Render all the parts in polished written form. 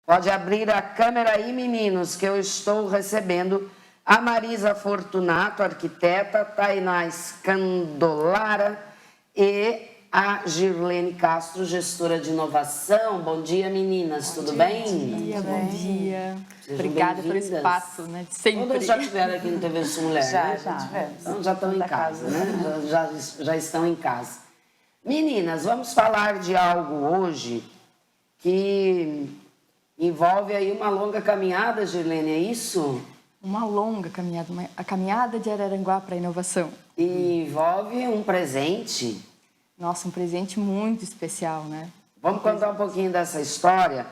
Pode abrir a câmera aí, meninos, que eu estou recebendo a Marisa Fortunato, arquiteta, Tainá Scandolara e a Girlene Castro, gestora de inovação. Bom dia, meninas, tudo bem? Bom dia. Sejam Obrigada pelo bem-vindas. espaço, né? De sempre. Todas já estiveram aqui no TV Sul Mulher, Já, né? já tivemos. Então já estão em casa, né? Já estão em casa. Meninas, vamos falar de algo hoje que envolve aí uma longa caminhada, Girlene, é isso? Uma longa caminhada, a caminhada de Araranguá para a inovação. E envolve um presente. Nossa, um presente muito especial, né? Vamos contar um pouquinho dessa história?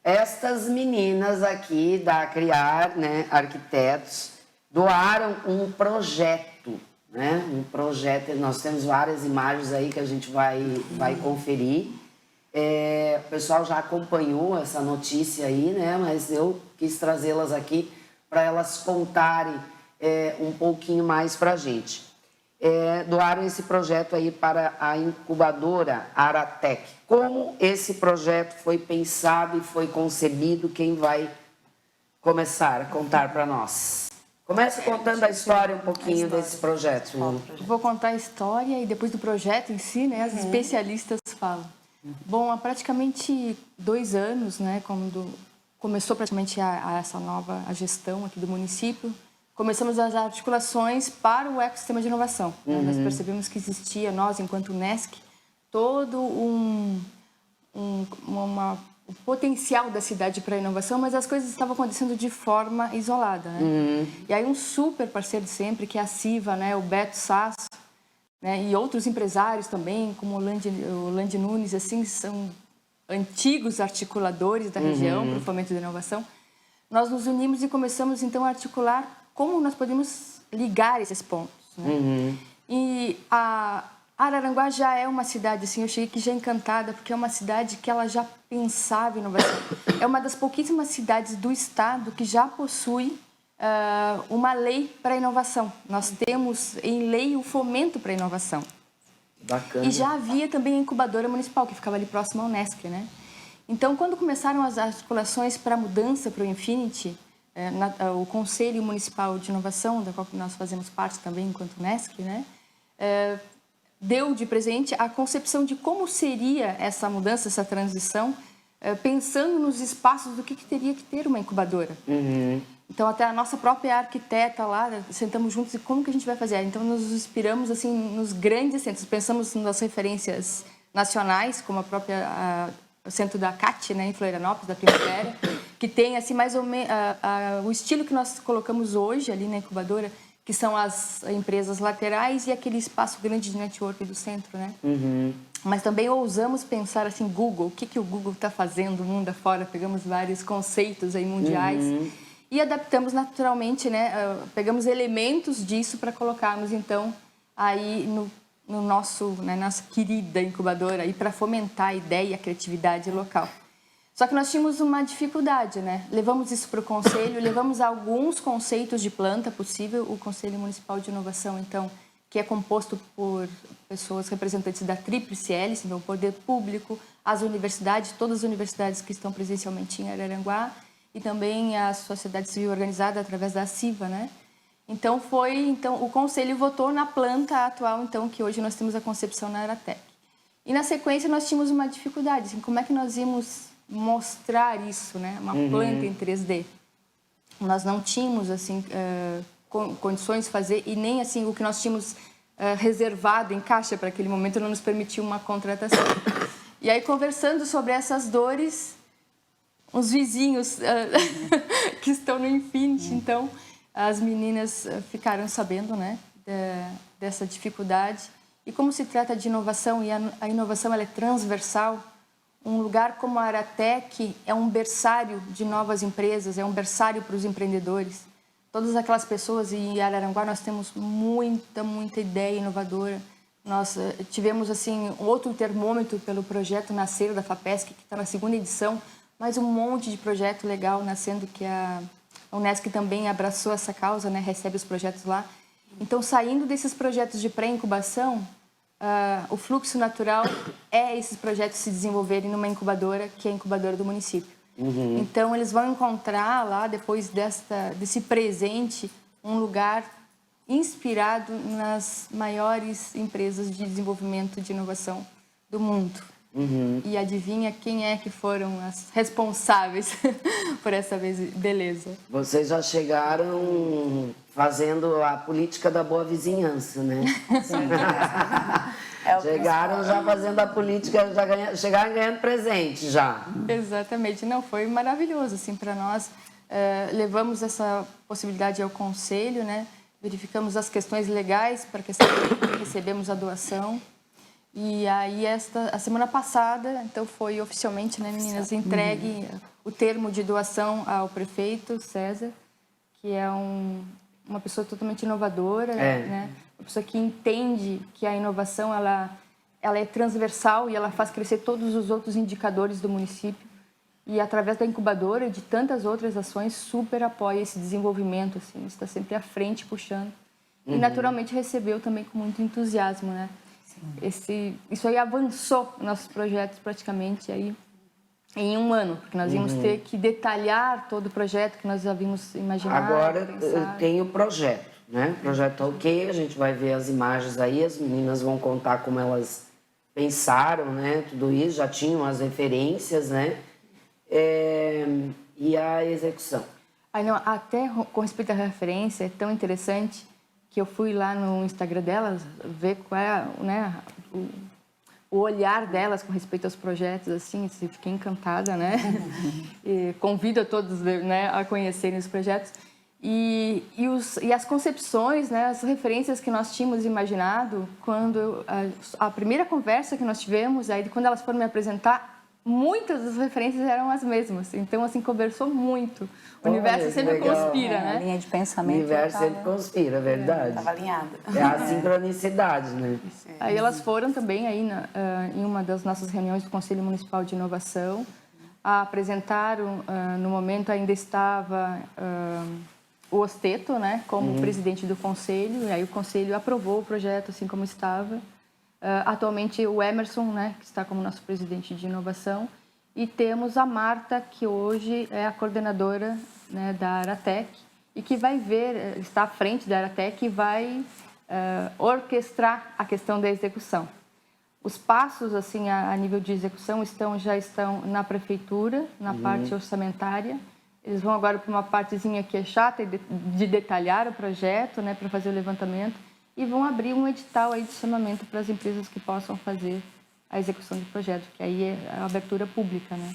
Estas meninas aqui da Criar, né, arquitetos, doaram um projeto, né? Um projeto, nós temos várias imagens aí que a gente vai conferir. O pessoal já acompanhou essa notícia aí, né? Mas eu quis trazê-las aqui para elas contarem um pouquinho mais para a gente. Doaram esse projeto aí para a incubadora Aratec. Como esse projeto foi pensado e foi concebido? Quem vai começar a contar para nós? Comece contando a história um pouquinho desse projeto. Vou contar a história e depois do projeto em si, né? As especialistas falam. Bom, há praticamente 2 anos, né? Quando começou praticamente essa nova gestão aqui do município, começamos as articulações para o ecossistema de inovação. Nós percebemos que existia, nós, enquanto Unesc, todo o potencial da cidade para a inovação, mas as coisas estavam acontecendo de forma isolada. Né? E aí um super parceiro sempre, que é a Siva, né? O Beto Sasso, né? E outros empresários também, como o Landi Nunes, assim, são antigos articuladores da região para o fomento da inovação. Nós nos unimos e começamos, então, a articular como nós podemos ligar esses pontos. Né? E a Araranguá já é uma cidade, assim, eu cheguei aqui já encantada, porque é uma cidade que ela já pensava em inovação. É uma das pouquíssimas cidades do estado que já possui uma lei para a inovação. Nós temos em lei o fomento para a inovação. Bacana. E já havia também a incubadora municipal, que ficava ali próximo ao Unesc, né? Então, quando começaram as articulações para a mudança para o Infinity, o Conselho Municipal de Inovação, da qual nós fazemos parte também enquanto Unesc, né? Deu de presente a concepção de como seria essa mudança, essa transição, pensando nos espaços do que teria que ter uma incubadora. Então, até a nossa própria arquiteta lá, sentamos juntos e como que a gente vai fazer? Então, nós nos inspiramos assim, nos grandes centros, pensamos nas referências nacionais, como a própria o centro da CAT, né, em Florianópolis, da Primavera, que tem assim, mais ou menos o estilo que nós colocamos hoje ali na incubadora, que são as empresas laterais e aquele espaço grande de network do centro, né? Mas também ousamos pensar assim, Google, o que o Google está fazendo mundo afora? Pegamos vários conceitos aí mundiais e adaptamos naturalmente, né? Pegamos elementos disso para colocarmos, então, aí no nossa querida incubadora aí para fomentar a ideia e a criatividade local. Só que nós tínhamos uma dificuldade, né? Levamos isso para o Conselho, levamos alguns conceitos de planta possível, o Conselho Municipal de Inovação, então, que é composto por pessoas representantes da Tríplice Hélice, então, o Poder Público, as universidades, todas as universidades que estão presencialmente em Araranguá, e também a sociedade civil organizada através da CIVA, né? Então, o Conselho votou na planta atual, então, que hoje nós temos a concepção na Aratec. E, na sequência, nós tínhamos uma dificuldade, assim, como é que nós íamos mostrar isso, né? Uma planta em 3D. Nós não tínhamos, assim, condições de fazer, e nem, assim, o que nós tínhamos reservado em caixa para aquele momento não nos permitiu uma contratação. E aí, conversando sobre essas dores, uns vizinhos que estão no Infinity, então, as meninas ficaram sabendo, né, dessa dificuldade. E como se trata de inovação, e a inovação ela é transversal, um lugar como a Aratec é um berçário de novas empresas, é um berçário para os empreendedores. Todas aquelas pessoas, e em Araranguá nós temos muita ideia inovadora. Nós tivemos, assim, outro termômetro pelo projeto Nascer da FAPESC, que está na 2ª edição, mas um monte de projeto legal nascendo, que a Unesc também abraçou essa causa, né? Recebe os projetos lá. Então, saindo desses projetos de pré-incubação, o fluxo natural é esses projetos se desenvolverem numa incubadora, que é a incubadora do município. Então, eles vão encontrar lá, depois desse presente, um lugar inspirado nas maiores empresas de desenvolvimento de inovação do mundo. E adivinha quem é que foram as responsáveis por essa beleza? Vocês já chegaram fazendo a política da boa vizinhança, né? Chegaram já fazendo a política, chegaram ganhando presente já. Exatamente. Não, foi maravilhoso, assim, para nós. Levamos essa possibilidade ao conselho, né? Verificamos as questões legais para que recebemos a doação. E aí, a semana passada, então foi oficialmente, né, meninas, entregue o termo de doação ao prefeito César, que é uma pessoa totalmente inovadora, né? Uma pessoa que entende que a inovação ela é transversal e ela faz crescer todos os outros indicadores do município. E através da incubadora e de tantas outras ações, super apoia esse desenvolvimento, assim, está sempre à frente, puxando. E naturalmente recebeu também com muito entusiasmo, né? Isso aí avançou nossos projetos praticamente aí em um ano, porque nós íamos ter que detalhar todo o projeto que nós havíamos imaginado. Agora tem o projeto, né? O projeto tá ok, a gente vai ver as imagens aí, as meninas vão contar como elas pensaram, né? Tudo isso, já tinham as referências, né? E a execução. Até com respeito à referência, é tão interessante que eu fui lá no Instagram delas ver qual é, né, o olhar delas com respeito aos projetos, assim, fiquei encantada, né? E convido a todos, né, a conhecerem os projetos. E as concepções, né, as referências que nós tínhamos imaginado, quando a primeira conversa que nós tivemos, aí quando elas foram me apresentar, muitas das referências eram as mesmas. Então, assim, conversou muito. O universo sempre conspira, né? A linha de pensamento. O universo sempre conspira, é verdade. Estava alinhada. É a sincronicidade, né? Aí elas foram também aí em uma das nossas reuniões do Conselho Municipal de Inovação, apresentaram, no momento ainda estava o Osteto, né, como presidente do conselho, e aí o conselho aprovou o projeto assim como estava. Atualmente o Emerson, né, que está como nosso presidente de inovação, e temos a Marta, que hoje é a coordenadora, né, da Aratec, e que vai está à frente da Aratec e vai orquestrar a questão da execução. Os passos, assim, a nível de execução já estão na prefeitura, na parte orçamentária. Eles vão agora para uma partezinha que é chata de detalhar o projeto, né, para fazer o levantamento, e vão abrir um edital aí de chamamento para as empresas que possam fazer a execução do projeto, que aí é a abertura pública, né?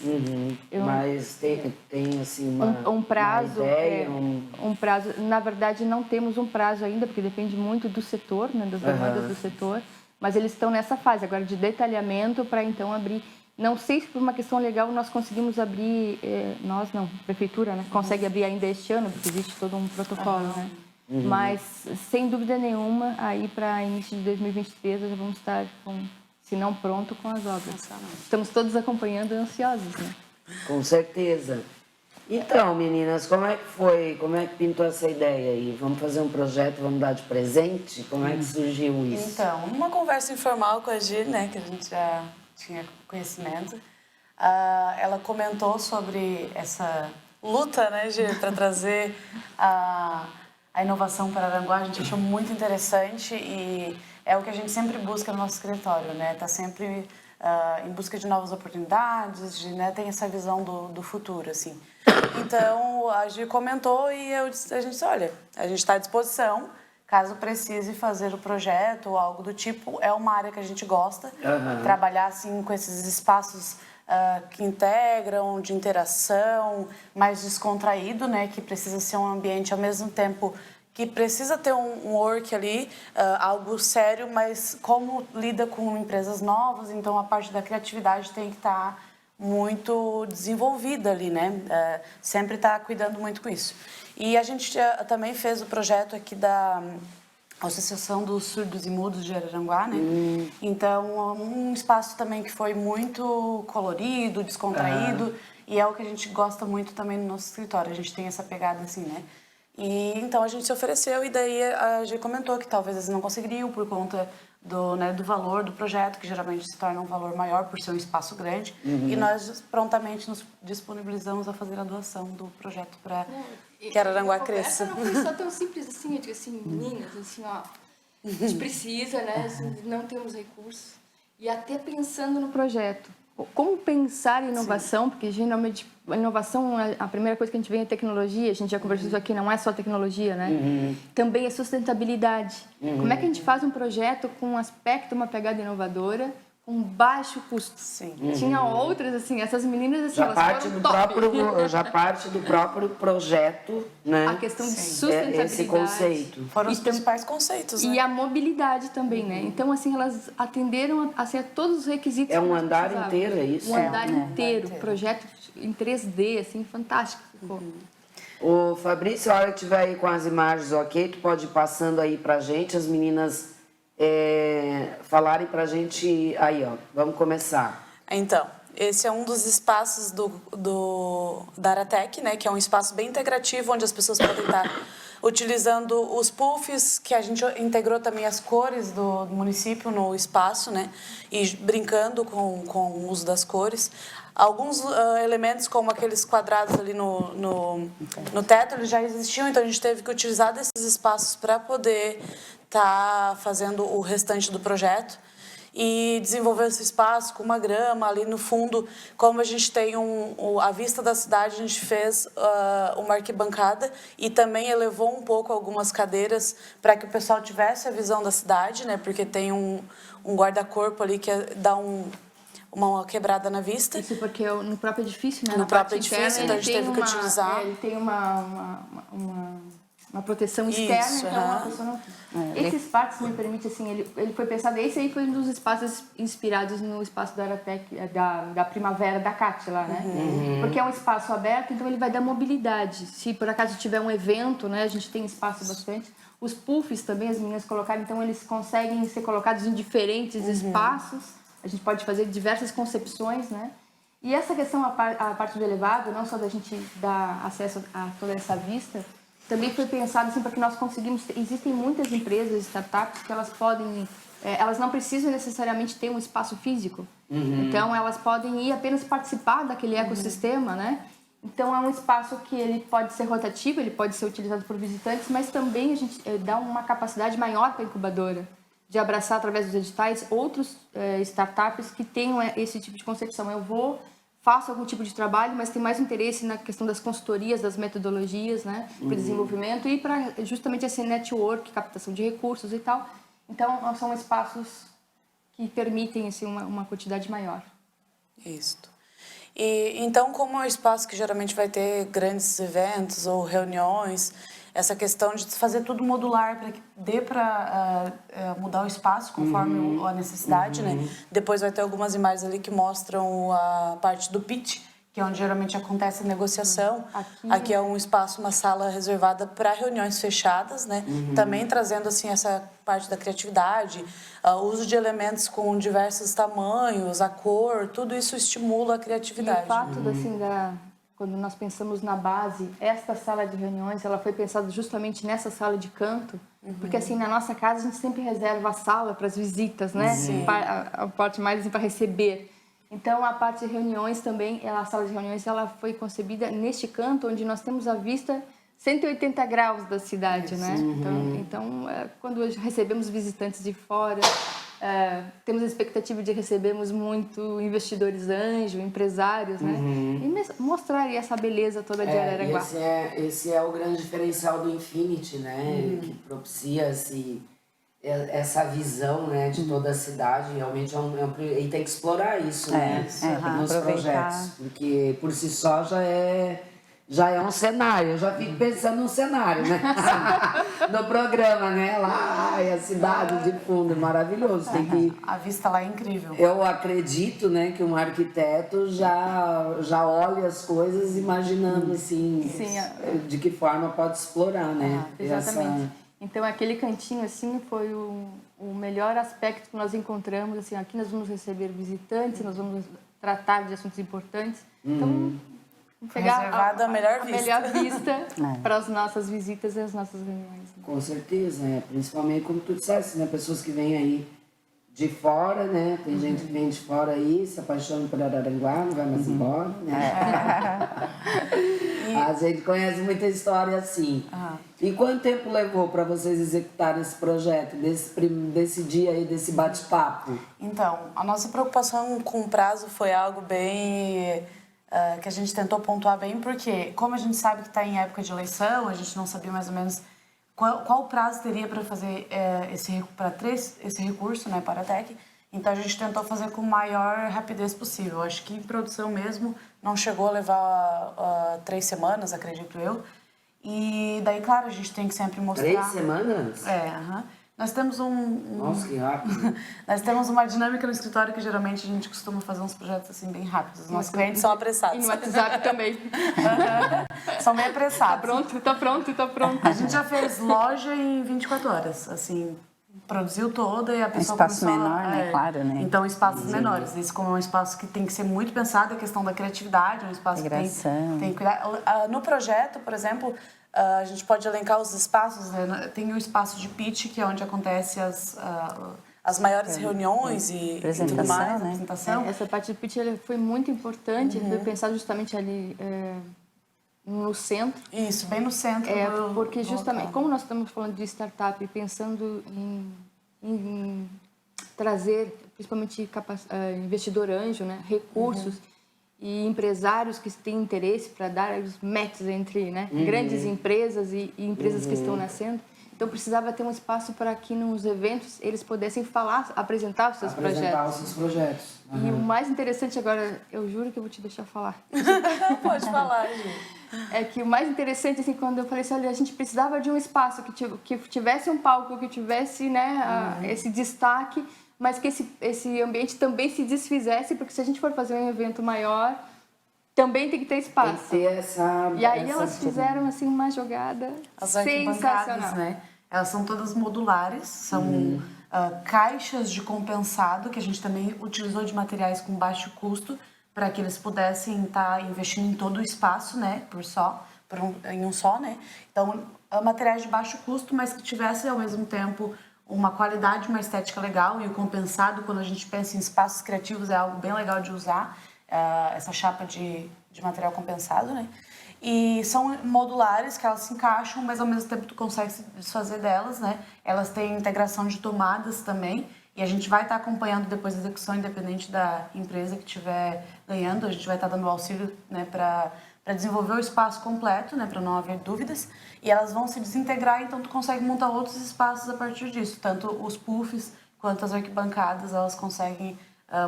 Mas tem assim um prazo, uma ideia, um prazo. Na verdade, não temos um prazo ainda, porque depende muito do setor, né, das demandas do setor, mas eles estão nessa fase agora de detalhamento para então abrir. Não sei se por uma questão legal nós conseguimos abrir, nós não, a prefeitura, né, consegue abrir ainda este ano, porque existe todo um protocolo, né? Mas, sem dúvida nenhuma, aí para início de 2023 já vamos estar, se não pronto, com as obras. Estamos todos acompanhando e ansiosos, né? Com certeza. Então, meninas, como é que foi? Como é que pintou essa ideia aí? Vamos fazer um projeto, vamos dar de presente? Como é que surgiu isso? Então, uma conversa informal com a Gi, né, que a gente já tinha conhecimento, ela comentou sobre essa luta, né, Gi, para trazer a inovação para Araranguá. A gente achou muito interessante e é o que a gente sempre busca no nosso escritório, né? Tá sempre em busca de novas oportunidades, né, tem essa visão do futuro, assim. Então, a Gi comentou e a gente disse, olha, a gente está à disposição, caso precise fazer o projeto ou algo do tipo, é uma área que a gente gosta, trabalhar assim com esses espaços que integram, de interação, mais descontraído, né, que precisa ser um ambiente ao mesmo tempo que precisa ter um work ali, algo sério, mas como lida com empresas novas, então a parte da criatividade tem que estar muito desenvolvida ali, né? Sempre está cuidando muito com isso. E a gente também fez o projeto aqui da Associação dos Surdos e Mudos de Araranguá, né? Então, um espaço também que foi muito colorido, descontraído, e é o que a gente gosta muito também no nosso escritório. A gente tem essa pegada assim, né? E então a gente se ofereceu e daí a gente comentou que talvez eles não conseguiriam por conta do valor do projeto, que geralmente se torna um valor maior por ser um espaço grande. E nós prontamente nos disponibilizamos a fazer a doação do projeto para que Araranguá cresça. Essa não foi só tão simples assim, eu digo assim, meninas, assim, ó, a gente precisa, né, assim, não temos recursos. E até pensando no projeto. Como pensar em inovação, porque geralmente a inovação, a primeira coisa que a gente vê é tecnologia, a gente já conversou isso aqui, não é só tecnologia, né? Também é sustentabilidade. Como é que a gente faz um projeto com um aspecto, uma pegada inovadora, com baixo custo? Sim. Tinha outras, assim, essas meninas, assim, Já elas parte, foram do top. próprio, já parte do próprio projeto, né? A questão de sustentabilidade. Esse conceito. Foram os principais conceitos, né? E a mobilidade também, né? Então, assim, elas atenderam assim, a todos os requisitos. É que um nós andar precisávamos. inteiro, é isso? Um andar inteiro. inteiro. Projeto em 3D, assim, fantástico ficou. Ô, Fabrício, a hora que tiver aí com as imagens, ok? Tu pode ir passando aí pra gente, as meninas falarem pra gente. Aí, ó, vamos começar. Então, esse é um dos espaços da Aratec, né, que é um espaço bem integrativo, onde as pessoas podem estar utilizando os puffs, que a gente integrou também as cores do município no espaço, né, e brincando com o uso das cores. Alguns elementos, como aqueles quadrados ali no teto, eles já existiam, então a gente teve que utilizar desses espaços para poder estar fazendo o restante do projeto e desenvolver esse espaço com uma grama ali no fundo. Como a gente tem a vista da cidade, a gente fez uma arquibancada e também elevou um pouco algumas cadeiras para que o pessoal tivesse a visão da cidade, né? Porque tem um guarda-corpo ali que dá uma quebrada na vista. Isso porque no próprio edifício, né? No próprio edifício, então a gente teve que utilizar. Ele tem uma proteção externa, Isso, então a pessoa não... Esse espaço, me permite, assim, ele foi pensado... Esse aí foi um dos espaços inspirados no espaço da Aratec, da Primavera, da CAT lá, né? Porque é um espaço aberto, então ele vai dar mobilidade. Se por acaso tiver um evento, né? A gente tem espaço bastante. Os puffs também, as meninas colocaram, então eles conseguem ser colocados em diferentes espaços. A gente pode fazer diversas concepções, né? E essa questão, a parte do elevado, não só da gente dar acesso a toda essa vista, também foi pensado assim para que nós conseguimos... Existem muitas empresas, startups, que elas podem... elas não precisam necessariamente ter um espaço físico. Então, elas podem ir apenas participar daquele ecossistema, né? Então, é um espaço que ele pode ser rotativo, ele pode ser utilizado por visitantes, mas também a gente dá uma capacidade maior para a incubadora de abraçar, através dos editais, outros startups que tenham esse tipo de concepção. Faço algum tipo de trabalho, mas tem mais interesse na questão das consultorias, das metodologias, né, para desenvolvimento e para justamente esse network, captação de recursos e tal. Então, são espaços que permitem assim, uma quantidade maior. Isso. E então, como é um espaço que geralmente vai ter grandes eventos ou reuniões, essa questão de fazer tudo modular para que dê para mudar o espaço conforme a necessidade, né? Depois vai ter algumas imagens ali que mostram a parte do pitch, que é onde geralmente acontece a negociação. Aqui é um espaço, uma sala reservada para reuniões fechadas, né? Também trazendo assim essa parte da criatividade, o uso de elementos com diversos tamanhos, a cor, tudo isso estimula a criatividade. E o fato assim, quando nós pensamos na base, esta sala de reuniões, ela foi pensada justamente nessa sala de canto, porque assim, na nossa casa a gente sempre reserva a sala para as visitas, né? A parte mais para receber. Então, a parte de reuniões também, a sala de reuniões, ela foi concebida neste canto, onde nós temos a vista 180 graus da cidade, né? Então, quando recebemos visitantes de fora, temos a expectativa de recebermos muito investidores anjo, empresários, né? E mostrar essa beleza toda de Araranguá. Esse é o grande diferencial do Infinity, né? Que propicia essa visão, né, de toda a cidade. Realmente e tem que explorar isso, né? Nos projetos, porque por si só já é um cenário. Eu já fico pensando no cenário, né? No programa, né? Lá, a cidade de fundo, maravilhoso. A vista lá é incrível. Eu acredito, né, que um arquiteto já olha as coisas imaginando, assim, de que forma pode explorar, né? Exatamente. Então, aquele cantinho, assim, foi o melhor aspecto que nós encontramos. Assim, aqui nós vamos receber visitantes, nós vamos tratar de assuntos importantes. Então, pegar a melhor vista para as nossas visitas e as nossas reuniões. Com certeza, principalmente como tu disseste, né? Pessoas que vêm aí de fora, né? Tem gente que vem de fora aí, se apaixona por Araranguá, não vai mais embora, né? A gente conhece muita história assim. E quanto tempo levou para vocês executarem esse projeto, desse dia aí, desse bate-papo? Então, a nossa preocupação com o prazo foi algo bem... que a gente tentou pontuar bem, porque como a gente sabe que está em época de eleição, a gente não sabia mais ou menos qual prazo teria para fazer esse recurso, né, para a TEC. Então a gente tentou fazer com a maior rapidez possível. Acho que em produção mesmo não chegou a levar 3 semanas, acredito eu. E daí, claro, a gente tem que sempre mostrar... 3 semanas? Nós temos Nossa, que rápido. Nós temos uma dinâmica no escritório que geralmente a gente costuma fazer uns projetos assim bem rápidos. Os nossos clientes são apressados. E no WhatsApp também. São bem apressados. Tá pronto. A gente já fez loja em 24 horas, assim, produziu toda e a pessoa espaço menor, né? Claro, né? Então, espaços menores. Isso como é um espaço que tem que ser muito pensado, a questão da criatividade, um espaço que tem que cuidar. No projeto, por exemplo, a gente pode elencar os espaços, né? Tem o espaço de pitch, que é onde acontece as maiores reuniões e tudo mais, né? apresentação. Essa parte do pitch foi muito importante, foi pensado justamente ali no centro. Isso, bem no centro. Porque justamente, como nós estamos falando de startup, pensando em trazer, principalmente investidor anjo, né, recursos, e empresários que têm interesse para dar os matches entre, né, grandes empresas e empresas que estão nascendo. Então, precisava ter um espaço para que nos eventos eles pudessem falar, apresentar os seus projetos. E o mais interessante agora, eu juro que eu vou te deixar falar. Pode falar, Gi. É que o mais interessante, assim, quando eu falei assim, olha, a gente precisava de um espaço que tivesse um palco, que tivesse, né, esse destaque, mas que esse ambiente também se desfizesse, porque se a gente for fazer um evento maior, também tem que ter espaço. Tem que ter essa... E aí elas fizeram, assim, uma jogada sensacional. Né? Elas são todas modulares, são caixas de compensado, que a gente também utilizou de materiais com baixo custo, para que eles pudessem estar investindo em todo o espaço, né, em um só, né? Então, materiais de baixo custo, mas que tivessem ao mesmo tempo uma qualidade, uma estética legal, e o compensado, quando a gente pensa em espaços criativos, é algo bem legal de usar, essa chapa de material compensado, né? E são modulares, que elas se encaixam, mas ao mesmo tempo tu consegue se desfazer delas, né? Elas têm integração de tomadas também, e a gente vai estar acompanhando depois a execução, independente da empresa que estiver ganhando. A gente vai estar dando auxílio, né, para desenvolver o espaço completo, né, para não haver dúvidas. E elas vão se desintegrar, então tu consegue montar outros espaços a partir disso. Tanto os puffs quanto as arquibancadas, elas conseguem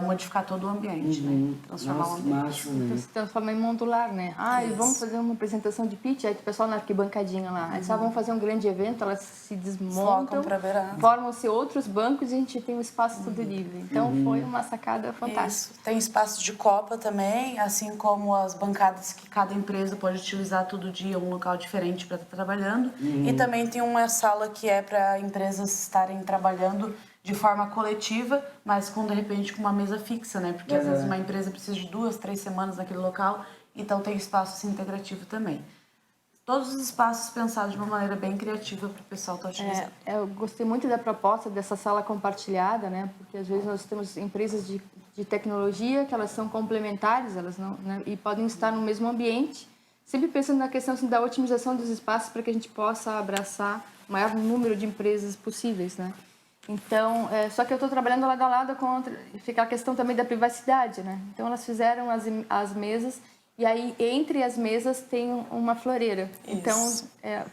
modificar todo o ambiente, né? Transformar o ambiente. Massa, né? Se transforma em modular, né? E vamos fazer uma apresentação de pitch, aí o pessoal na arquibancadinha lá. Aí só vamos fazer um grande evento, elas se desmontam, formam-se outros bancos e a gente tem um espaço todo livre. Então foi uma sacada fantástica. Isso. Tem espaço de copa também, assim como as bancadas que cada empresa pode utilizar todo dia, um local diferente para estar trabalhando. E também tem uma sala que é para empresas estarem trabalhando de forma coletiva, mas de repente com uma mesa fixa, né? Porque às vezes uma empresa precisa de 2, 3 semanas naquele local, então tem espaço assim, integrativo também. Todos os espaços pensados de uma maneira bem criativa para o pessoal estar utilizando. Eu gostei muito da proposta dessa sala compartilhada, né? Porque às vezes nós temos empresas de tecnologia que elas são complementares, elas não, né? E podem estar no mesmo ambiente, sempre pensando na questão assim, da otimização dos espaços para que a gente possa abraçar o maior número de empresas possíveis, né? Então, só que eu estou trabalhando lado a lado com fica a questão também da privacidade, né? Então, elas fizeram as mesas e aí, entre as mesas, tem uma floreira. Isso. Então,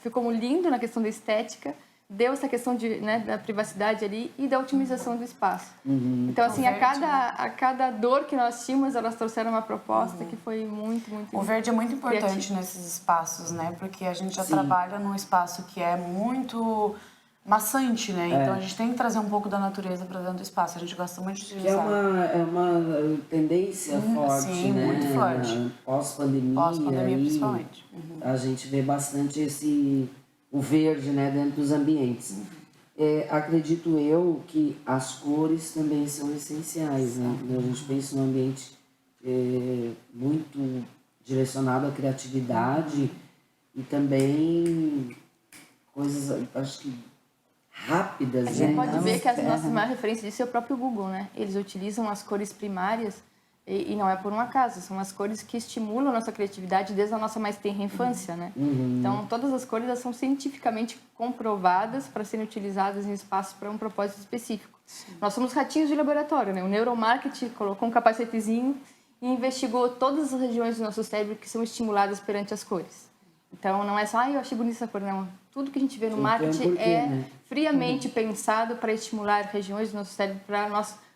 ficou lindo na questão da estética, deu essa questão da privacidade ali e da otimização do espaço. Então, assim, a cada dor que nós tínhamos, elas trouxeram uma proposta que foi muito, muito O verde é muito importante criativo. Nesses espaços, né? Porque a gente já trabalha num espaço que é muito maçante, né? Então a gente tem que trazer um pouco da natureza para dentro do espaço. A gente gosta muito de utilizar. Que é uma tendência forte, sim, né? muito forte. Pós-pandemia, principalmente. A gente vê bastante o verde, né, dentro dos ambientes. Acredito eu que as cores também são essenciais, né? A gente pensa num ambiente muito direcionado à criatividade e também coisas, acho que rápidas, A gente né? pode ver que a nossa maior referência disso é o próprio Google, né? Eles utilizam as cores primárias e não é por um acaso, são as cores que estimulam a nossa criatividade desde a nossa mais tenra infância, né? Então, todas as cores elas são cientificamente comprovadas para serem utilizadas em espaços para um propósito específico. Nós somos ratinhos de laboratório, né? O neuromarketing colocou um capacetezinho e investigou todas as regiões do nosso cérebro que são estimuladas perante as cores. Então, não é só, eu achei bonita essa cor, não. Tudo que a gente vê no marketing é friamente pensado para estimular regiões do nosso cérebro para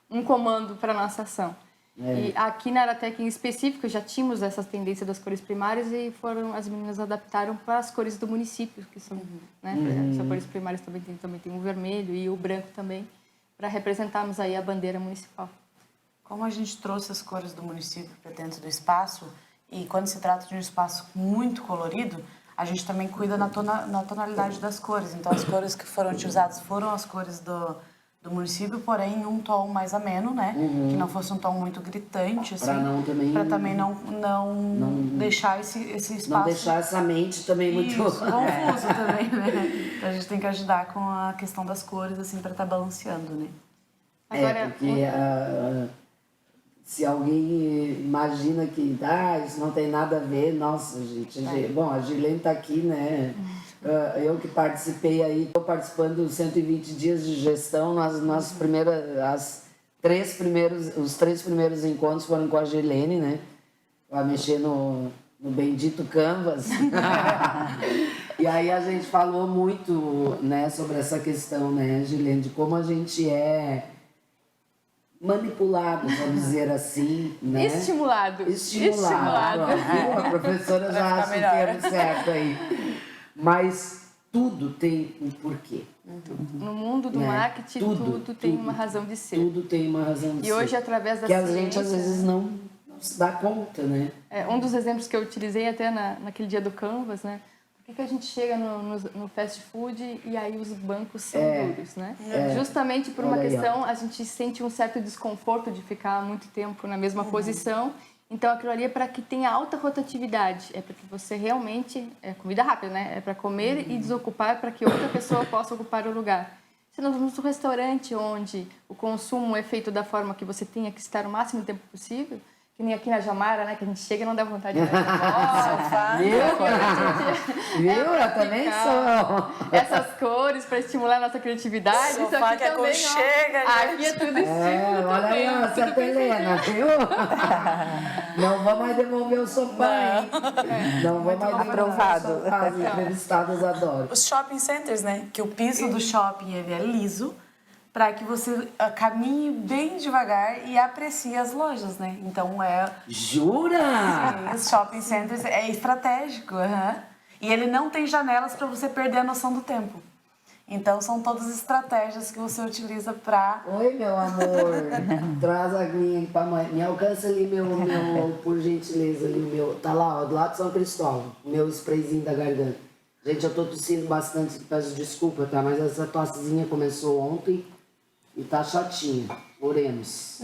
um comando para a nossa ação. E aqui na Aratec em específico já tínhamos essa tendência das cores primárias e as meninas adaptaram para as cores do município, que são, né, as cores primárias também tem o vermelho e o branco também, para representarmos aí a bandeira municipal. Como a gente trouxe as cores do município para dentro do espaço, e quando se trata de um espaço muito colorido, a gente também cuida na tonalidade das cores. Então, as cores que foram utilizadas foram as cores do município, porém em um tom mais ameno, né? Que não fosse um tom muito gritante, assim. Para também não deixar esse espaço... Não deixar essa mente também muito... confuso também, né? Então, a gente tem que ajudar com a questão das cores, assim, para estar balanceando, né? Agora, porque se alguém imagina que isso não tem nada a ver, nossa, gente. Bom, a Gilene está aqui, né? Eu que participei aí, estou participando dos 120 dias de gestão, os 3 primeiros encontros foram com a Gilene, né? Para mexer no bendito Canvas. E aí a gente falou muito, né, sobre essa questão, né, Gilene, de como a gente é manipulado, vamos dizer assim, né? Estimulado. Viu? A professora já acha o termo certo aí. Mas tudo tem um porquê. No mundo do marketing, tudo tem uma razão de ser. Tudo tem uma razão de ser. E hoje, através da ciência... ciência... Que a gente, às vezes, não se dá conta, né? Um dos exemplos que eu utilizei até naquele dia do Canvas, né? Por que a gente chega no fast food e aí os bancos são duros, né? Justamente por uma questão, a gente sente um certo desconforto de ficar muito tempo na mesma posição. Então, aquilo ali é para que tenha alta rotatividade. É para que você realmente... É comida rápida, né? É para comer e desocupar para que outra pessoa possa ocupar o lugar. Se nós vamos no restaurante onde o consumo é feito da forma que você tenha que estar o máximo tempo possível, que nem aqui na Jamara, né? Que a gente chega e não dá vontade de sofá. Viu? Eu também sou. Essas cores para estimular a nossa criatividade. Sofá isso aqui que também, aconchega, aqui é tudo estímulo. Olha aí, ó, Santa Helena, viu? Não vou mais devolver o sofá, hein? Não vou mais devolver o sofá. As entrevistadas adoram. Os shopping centers, né? Que o piso do shopping ele é liso, para que você caminhe bem devagar e aprecie as lojas, né? Então Jura? Sim, os shopping centers é estratégico, e ele não tem janelas para você perder a noção do tempo. Então são todas estratégias que você utiliza para... Oi, meu amor, traz a aguinha aí pra mãe. Me alcança ali meu, por gentileza, ali o meu. Tá lá, ó, do lado de São Cristóvão, o meu sprayzinho da garganta. Gente, eu tô tossindo bastante, peço desculpa, tá? Mas essa tossezinha começou ontem. E tá chatinha, oremos.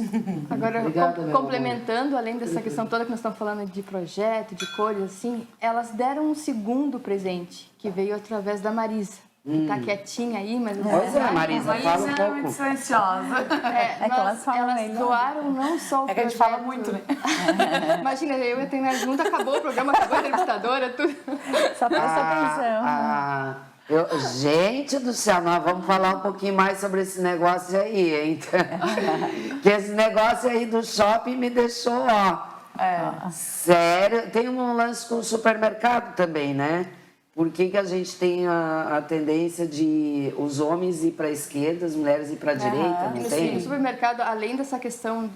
Agora, Obrigada, complementando, além dessa questão toda que nós estamos falando de projeto, de cores, assim, elas deram um segundo presente, que veio através da Marisa, que tá quietinha aí, mas... Pois é, Marisa, fala um pouco. Muito silenciosa. Que elas doaram não só o projeto... É que a gente fala muito, né? Imagina, eu e a Tainá junto, acabou o programa, acabou a entrevistadora, tudo. Só presta atenção. Gente do céu, nós vamos falar um pouquinho mais sobre esse negócio aí, hein? Que esse negócio aí do shopping me deixou, sério. Tem um lance com o supermercado também, né? Por que a gente tem a tendência de os homens ir para a esquerda, as mulheres ir para a direita, não tem? No supermercado, além dessa questão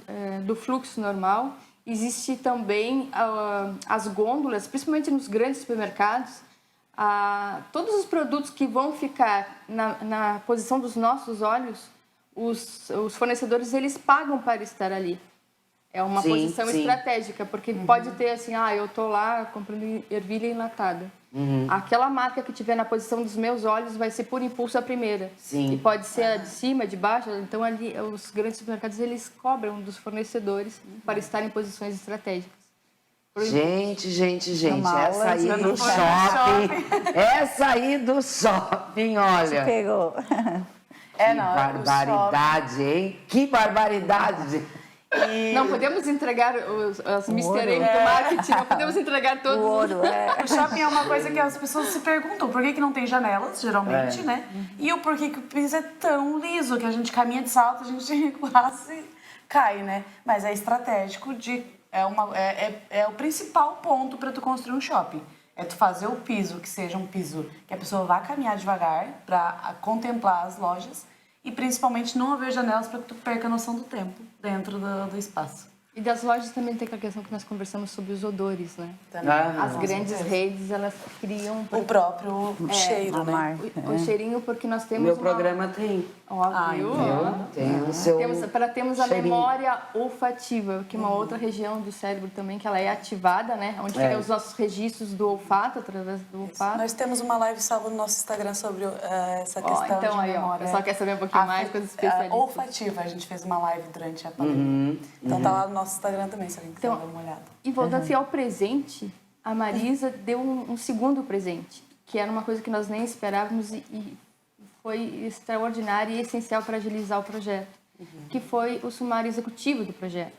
do fluxo normal, existe também as gôndolas, principalmente nos grandes supermercados, todos os produtos que vão ficar na posição dos nossos olhos, os fornecedores, eles pagam para estar ali. É uma posição estratégica, porque pode ter assim, eu tô lá comprando ervilha enlatada. Aquela marca que tiver na posição dos meus olhos vai ser por impulso a primeira. E pode ser a de cima, de baixo. Então, ali, os grandes supermercados, eles cobram dos fornecedores para estar em posições estratégicas. Gente, Uma essa aula aí de- do shopping, essa aí do shopping, olha. Pegou. Que barbaridade, hein? Que barbaridade. Não podemos entregar as Mr. M do marketing, não podemos entregar O todos ouro, O shopping é uma coisa que as pessoas se perguntam por que não tem janelas, geralmente, né? E o porquê que o piso é tão liso, que a gente caminha de salto, a gente quase cai, né? Mas é estratégico é o principal ponto para tu construir um shopping. É tu fazer o piso que seja um piso que a pessoa vá caminhar devagar para contemplar as lojas e principalmente não haver janelas para que tu perca a noção do tempo dentro do espaço. E das lojas também tem aquela questão que nós conversamos sobre os odores, né? Também. As Com grandes certeza. redes, elas criam O próprio cheiro, a né? marca. o cheirinho, porque nós temos Meu uma... programa tem. Ó, viu? Tem o seu Temos a cheirinho. memória olfativa, que é uma outra região do cérebro também, que ela é ativada, né? Onde ficam os nossos registros do olfato, através do olfato. Nós temos uma live sábado no nosso Instagram sobre essa questão Então de aí, ó, o memória. pessoal quer saber um pouquinho mais, coisas especialistas. Olfativa, a gente fez uma live durante a pandemia. Então tá lá no nosso Instagram também, se alguém quiser Então, dar uma olhada. E voltando assim, ao presente, a Marisa deu um segundo presente, que era uma coisa que nós nem esperávamos e foi extraordinária e essencial para agilizar o projeto, que foi o sumário executivo do projeto.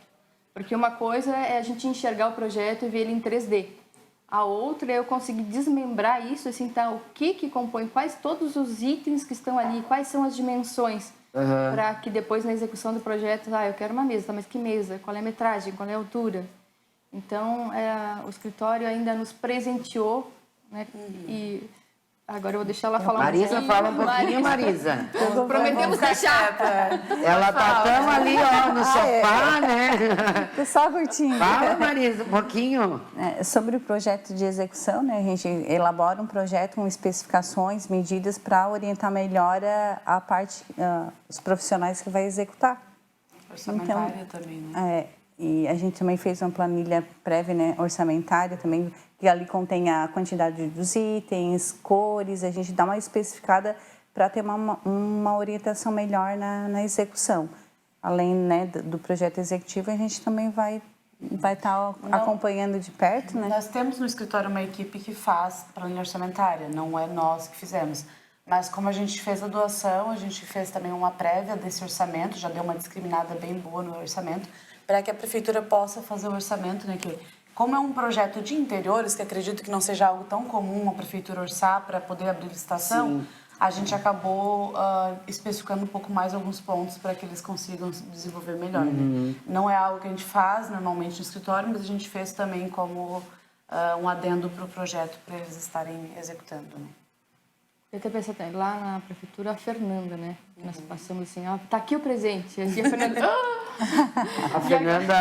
Porque uma coisa é a gente enxergar o projeto e ver ele em 3D. A outra é eu conseguir desmembrar isso, assim, tá, o que compõe, quais todos os itens que estão ali, quais são as dimensões, para que depois na execução do projeto, eu quero uma mesa, tá, mas que mesa? Qual é a metragem? Qual é a altura? Então, o escritório ainda nos presenteou, né? E agora eu vou deixar ela falar Marisa, um pouquinho. fala um pouquinho, Marisa. Prometemos deixar. Ela tá tão ali, ó, no sofá, né? Só curtinho. Fala, Marisa, um pouquinho. Sobre o projeto de execução, né, a gente elabora um projeto com especificações, medidas para orientar melhor a parte, os profissionais que vai executar. Orçamentária também, né? E a gente também fez uma planilha prévia, né, orçamentária também, que ali contém a quantidade dos itens, cores, a gente dá uma especificada para ter uma orientação melhor na execução. Além, né, do projeto executivo, a gente também vai estar acompanhando de perto, né? Nós temos no escritório uma equipe que faz planilha orçamentária, não é nós que fizemos. Mas como a gente fez a doação, a gente fez também uma prévia desse orçamento, já deu uma discriminada bem boa no orçamento, para que a prefeitura possa fazer o orçamento, né? Que, como é um projeto de interiores, que acredito que não seja algo tão comum a prefeitura orçar para poder abrir licitação, a gente acabou especificando um pouco mais alguns pontos para que eles consigam se desenvolver melhor. Né? Não é algo que a gente faz normalmente no escritório, mas a gente fez também como um adendo para o projeto para eles estarem executando. Né? Eu até pensei até, lá na prefeitura, a Fernanda, né? Nós passamos assim, tá aqui o presente. E aqui a Fernanda... A Fernanda...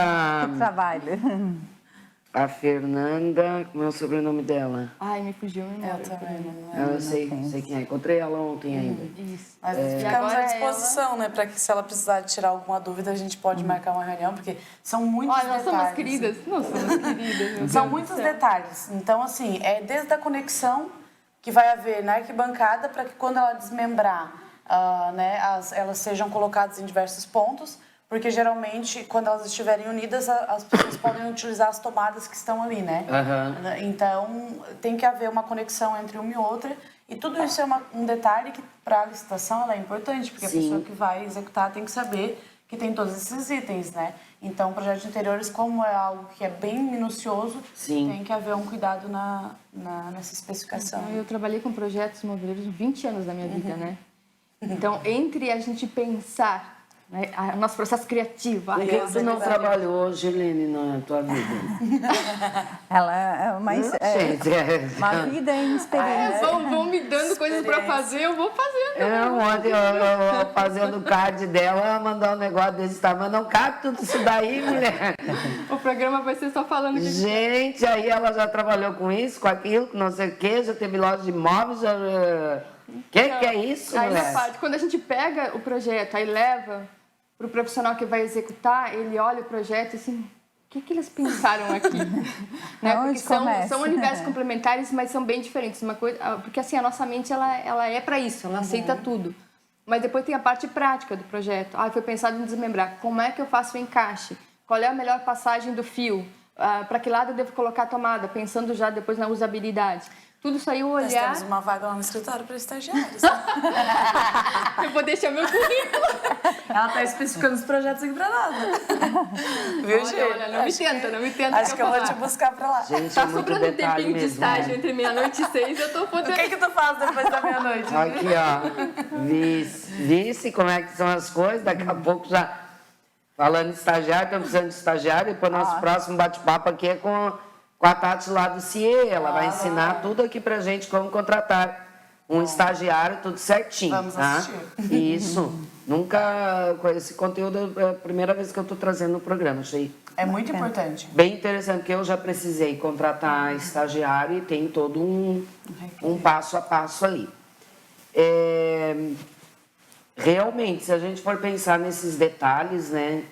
Trabalho. A Fernanda... Como é o sobrenome dela? Ai, me fugiu a memória. Eu também não Eu sei quem é. Encontrei ela ontem ainda. Isso. Mas E ficamos agora à disposição, né? Para que se ela precisar de tirar alguma dúvida, a gente pode marcar uma reunião, porque são muitos Olha, nós detalhes. somos queridas. Nós somos queridas. meu São Deus muitos do céu. detalhes. Então, assim, é desde a conexão que vai haver na arquibancada para que quando ela desmembrar, né, elas sejam colocadas em diversos pontos, porque geralmente, quando elas estiverem unidas, as pessoas podem utilizar as tomadas que estão ali, né? Então, tem que haver uma conexão entre uma e outra. E tudo isso é um detalhe que, para a licitação, ela é importante, porque a pessoa que vai executar tem que saber que tem todos esses itens, né? Então, o projeto de interiores, como é algo que é bem minucioso, tem que haver um cuidado nessa especificação. Eu trabalhei com projetos imobiliários 20 anos da minha vida, né? Então, entre a gente pensar, né, o nosso processo criativo... Por que você não trabalhou, Gilene, na tua vida? Ela é uma vida em experiência. Vão me dando coisas para fazer, eu vou fazendo. Ontem eu fazendo o card dela, ela mandou um negócio desse tamanho. Não cabe tudo isso daí, mulher. O programa vai ser só falando de... Gente, aí ela já trabalhou com isso, com aquilo, com não sei o quê, já teve loja de imóveis, já... Que é isso, aí, mulher? na parte, quando a gente pega o projeto, aí leva para o profissional que vai executar, ele olha o projeto e assim, o que eles pensaram aqui? Né? Porque são universos complementares, mas são bem diferentes. Uma coisa, porque assim, a nossa mente ela é para isso, ela aceita tudo. Mas depois tem a parte prática do projeto. Foi pensado em desmembrar. Como é que eu faço o encaixe? Qual é a melhor passagem do fio? para que lado eu devo colocar a tomada, pensando já depois na usabilidade. Tudo isso aí eu Nós olhar... temos uma vaga lá no escritório para estagiários. Eu vou deixar meu currículo. Ela está especificando os projetos aqui para nada. Viu, Gi? Olha, não me tenta. Acho que eu vou te buscar para lá. Gente, Tá é muito sobrando um detalhe tempinho de mesmo. estágio entre meia-noite e 6, eu tô O podendo... que tu faz depois da meia-noite? Aqui, ó. Vice como é que são as coisas. Daqui a pouco já... Falando de estagiário, estamos precisando de estagiário. Depois nosso próximo bate-papo aqui é com a Tati lá do CIE. Ela vai ensinar tudo aqui pra gente como contratar um estagiário, tudo certinho. Vamos tá? assistir. Isso. Nunca... Esse conteúdo é a primeira vez que eu tô trazendo no programa. Achei É muito importante. bem interessante, porque eu já precisei contratar estagiário e tem todo um passo a passo ali. Realmente, se a gente for pensar nesses detalhes, né?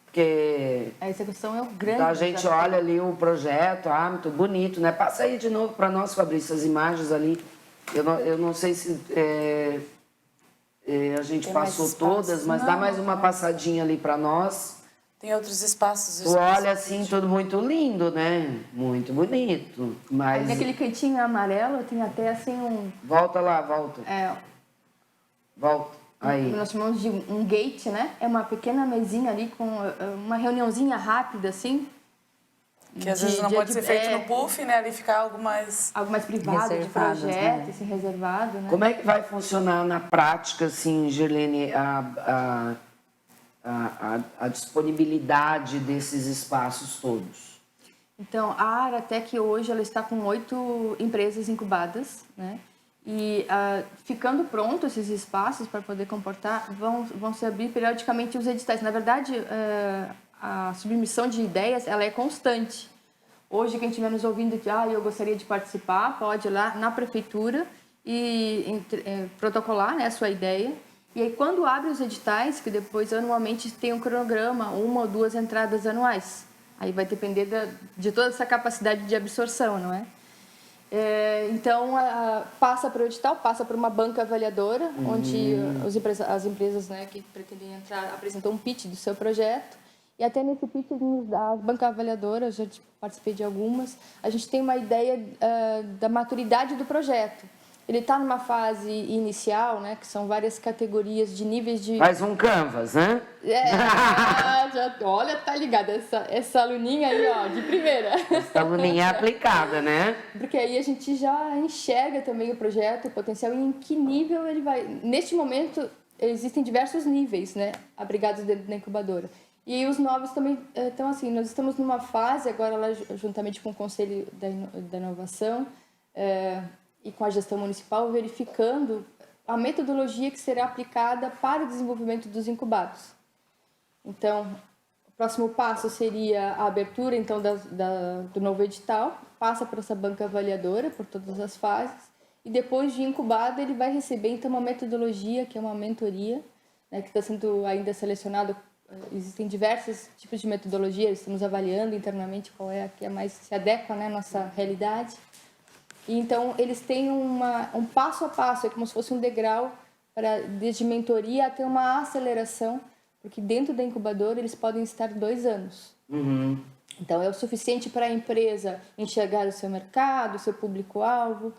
Porque A execução é o grande a gente desafio. olha ali o projeto, muito bonito, né? Passa aí de novo para nós, Fabrício, as imagens ali. Eu não sei se a gente Tem mais passou espaço? todas, mas dá mais uma passadinha ali para nós. Tem outros espaços. Tu olha assim, tudo muito lindo, né? Muito bonito. Mas Naquele cantinho amarelo tem até assim um... volta lá, volta. Volta. Aí. Nós chamamos de um gate, né? É uma pequena mesinha ali com uma reuniãozinha rápida, assim. Que às vezes não pode ser feito é. no puff, né? Ali ficar algo mais... Algo mais privado, de Reservado, projeto, né? assim, reservado, né? Como é que vai funcionar na prática, assim, Gerlene, a disponibilidade desses espaços todos? Então, a Aratec hoje ela está com 8 empresas incubadas, né? E ficando pronto esses espaços para poder comportar, vão se abrir periodicamente os editais. Na verdade, a submissão de ideias ela é constante. Hoje, quem estiver nos ouvindo que eu gostaria de participar, pode ir lá na prefeitura e protocolar, né, a sua ideia. E aí, quando abre os editais, que depois anualmente tem um cronograma, 1 ou 2 entradas anuais. Aí vai depender de toda essa capacidade de absorção, não é? Então, passa para o edital, passa para uma banca avaliadora, onde as empresas, né, que pretendem entrar apresentam um pitch do seu projeto. E até nesse pitch, a banca avaliadora, eu já participei de algumas, a gente tem uma ideia da maturidade do projeto. Ele está numa fase inicial, né, que são várias categorias de níveis de... Faz um canvas, né? Olha, tá ligada, essa aluninha aí, ó, de primeira. Essa aluninha é aplicada, né? Porque aí a gente já enxerga também o projeto, o potencial e em que nível ele vai... Neste momento, existem diversos níveis, né, abrigados dentro da incubadora. E os novos também estão assim, nós estamos numa fase agora lá, juntamente com o Conselho da Inovação e com a gestão municipal, verificando a metodologia que será aplicada para o desenvolvimento dos incubados. Então, o próximo passo seria a abertura então do novo edital, passa por essa banca avaliadora, por todas as fases, e depois de incubado ele vai receber então uma metodologia, que é uma mentoria, né, que está sendo ainda selecionado. Existem diversos tipos de metodologia, estamos avaliando internamente qual é a que mais se adequa, né, à nossa realidade. E então, eles têm um passo a passo, é como se fosse um degrau desde mentoria até uma aceleração, porque dentro da incubadora eles podem estar 2 anos. Então, é o suficiente para a empresa enxergar o seu mercado, o seu público-alvo,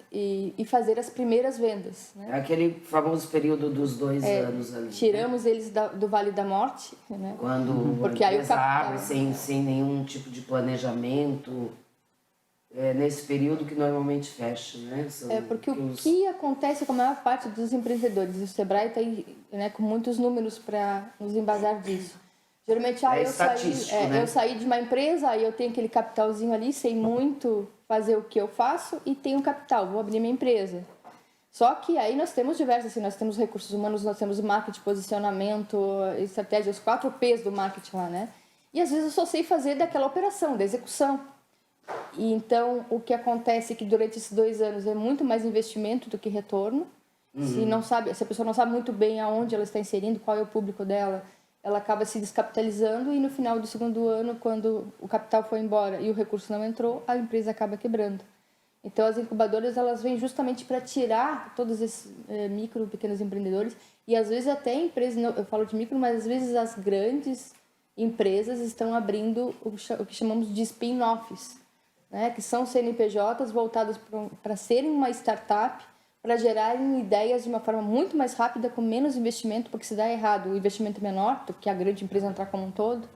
e fazer as primeiras vendas. Né? Aquele famoso período dos 2 anos ali. Tiramos eles do Vale da Morte. Né? Quando porque a empresa aí o capital, abre sem nenhum tipo de planejamento. Nesse período que normalmente fecha, né? Porque o que acontece com a maior parte dos empreendedores, o Sebrae está aí, né, com muitos números para nos embasar disso. Geralmente, eu saí de uma empresa, aí eu tenho aquele capitalzinho ali, sei muito fazer o que eu faço e tenho capital, vou abrir minha empresa. Só que aí nós temos diversos, assim, nós temos recursos humanos, nós temos marketing, posicionamento, estratégia, os 4 P's do marketing lá, né? E às vezes eu só sei fazer daquela operação, da execução. E então, o que acontece é que durante esses 2 anos é muito mais investimento do que retorno. Se a pessoa não sabe muito bem aonde ela está inserindo, qual é o público dela, ela acaba se descapitalizando e no final do 2º ano, quando o capital foi embora e o recurso não entrou, a empresa acaba quebrando. Então, as incubadoras, elas vêm justamente para tirar todos esses micro, pequenos empreendedores e às vezes até empresas, eu falo de micro, mas às vezes as grandes empresas estão abrindo o que chamamos de spin-offs, né? Que são CNPJs voltados para serem uma startup, para gerarem ideias de uma forma muito mais rápida, com menos investimento, porque se dá errado, o investimento é menor do que a grande empresa entrar como um todo.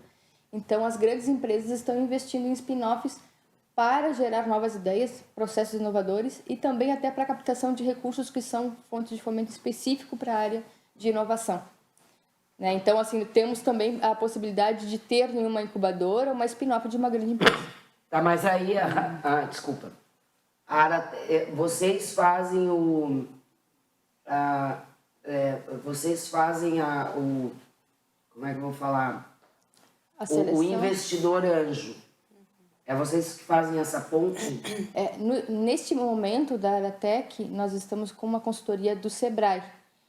Então, as grandes empresas estão investindo em spin-offs para gerar novas ideias, processos inovadores e também até para a captação de recursos que são fontes de fomento específico para a área de inovação. Né? Então, assim, temos também a possibilidade de ter em uma incubadora uma spin-off de uma grande empresa. Tá, mas aí, desculpa. Vocês fazem como é que eu vou falar? A seleção. O investidor anjo. É vocês que fazem essa ponte? Neste momento da Aratec, nós estamos com uma consultoria do Sebrae.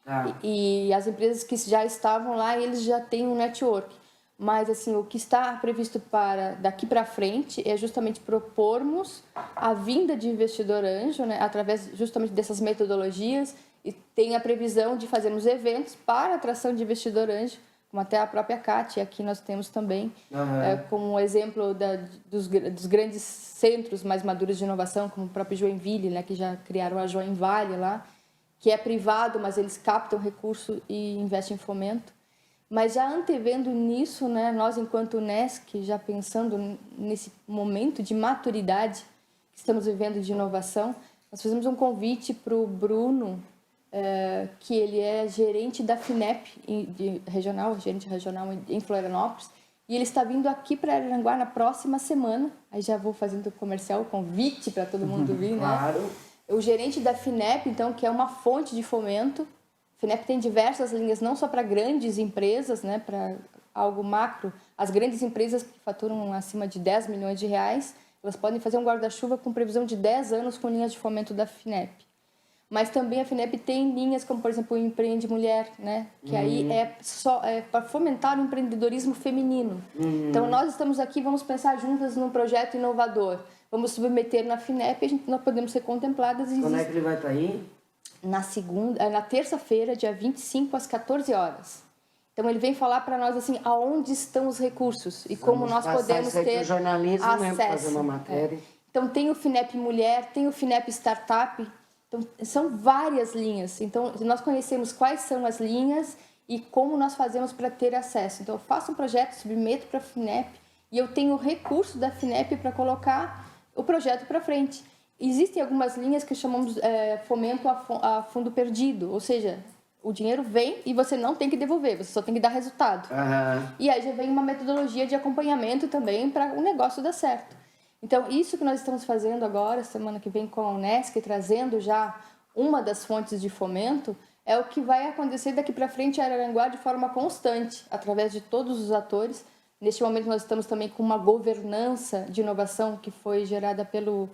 Tá. E as empresas que já estavam lá, eles já têm um network. Mas, assim, o que está previsto para daqui para frente é justamente propormos a vinda de investidor anjo, né, através justamente dessas metodologias, e tem a previsão de fazermos eventos para atração de investidor anjo, como até a própria CAT, aqui nós temos também, como exemplo dos grandes centros mais maduros de inovação, como o próprio Joinville, né, que já criaram a Join Valley lá, que é privado, mas eles captam recurso e investem em fomento. Mas já antevendo nisso, né, nós, enquanto Unesc, já pensando nesse momento de maturidade que estamos vivendo de inovação, nós fizemos um convite para o Bruno, que ele é gerente da FINEP gerente regional em Florianópolis, e ele está vindo aqui para Araranguá na próxima semana. Aí já vou fazendo comercial, convite para todo mundo vir, claro. Né? O gerente da FINEP, então, que é uma fonte de fomento. A FINEP tem diversas linhas, não só para grandes empresas, né, para algo macro. As grandes empresas que faturam acima de 10 milhões de reais, elas podem fazer um guarda-chuva com previsão de 10 anos com linhas de fomento da FINEP. Mas também a FINEP tem linhas como, por exemplo, o Empreende Mulher, né, que aí é para fomentar o empreendedorismo feminino. Então, nós estamos aqui, vamos pensar juntas num projeto inovador. Vamos submeter na FINEP, nós podemos ser contempladas. Quando é que ele vai estar aí? Na terça-feira, dia 25, às 14 horas. Então, ele vem falar para nós, assim, aonde estão os recursos e como nós podemos ter jornalismo, acesso. né, fazer uma matéria. Então, tem o FINEP Mulher, tem o FINEP Startup. Então, são várias linhas. Então, nós conhecemos quais são as linhas e como nós fazemos para ter acesso. Então, eu faço um projeto, submeto para a FINEP e eu tenho o recurso da FINEP para colocar o projeto para frente. Existem algumas linhas que chamamos fomento a fundo perdido, ou seja, o dinheiro vem e você não tem que devolver, você só tem que dar resultado. E aí já vem uma metodologia de acompanhamento também para o negócio dar certo. Então, isso que nós estamos fazendo agora, semana que vem com a Unesc, trazendo já uma das fontes de fomento, é o que vai acontecer daqui para frente em Araranguá de forma constante, através de todos os atores. Neste momento, nós estamos também com uma governança de inovação que foi gerada pelo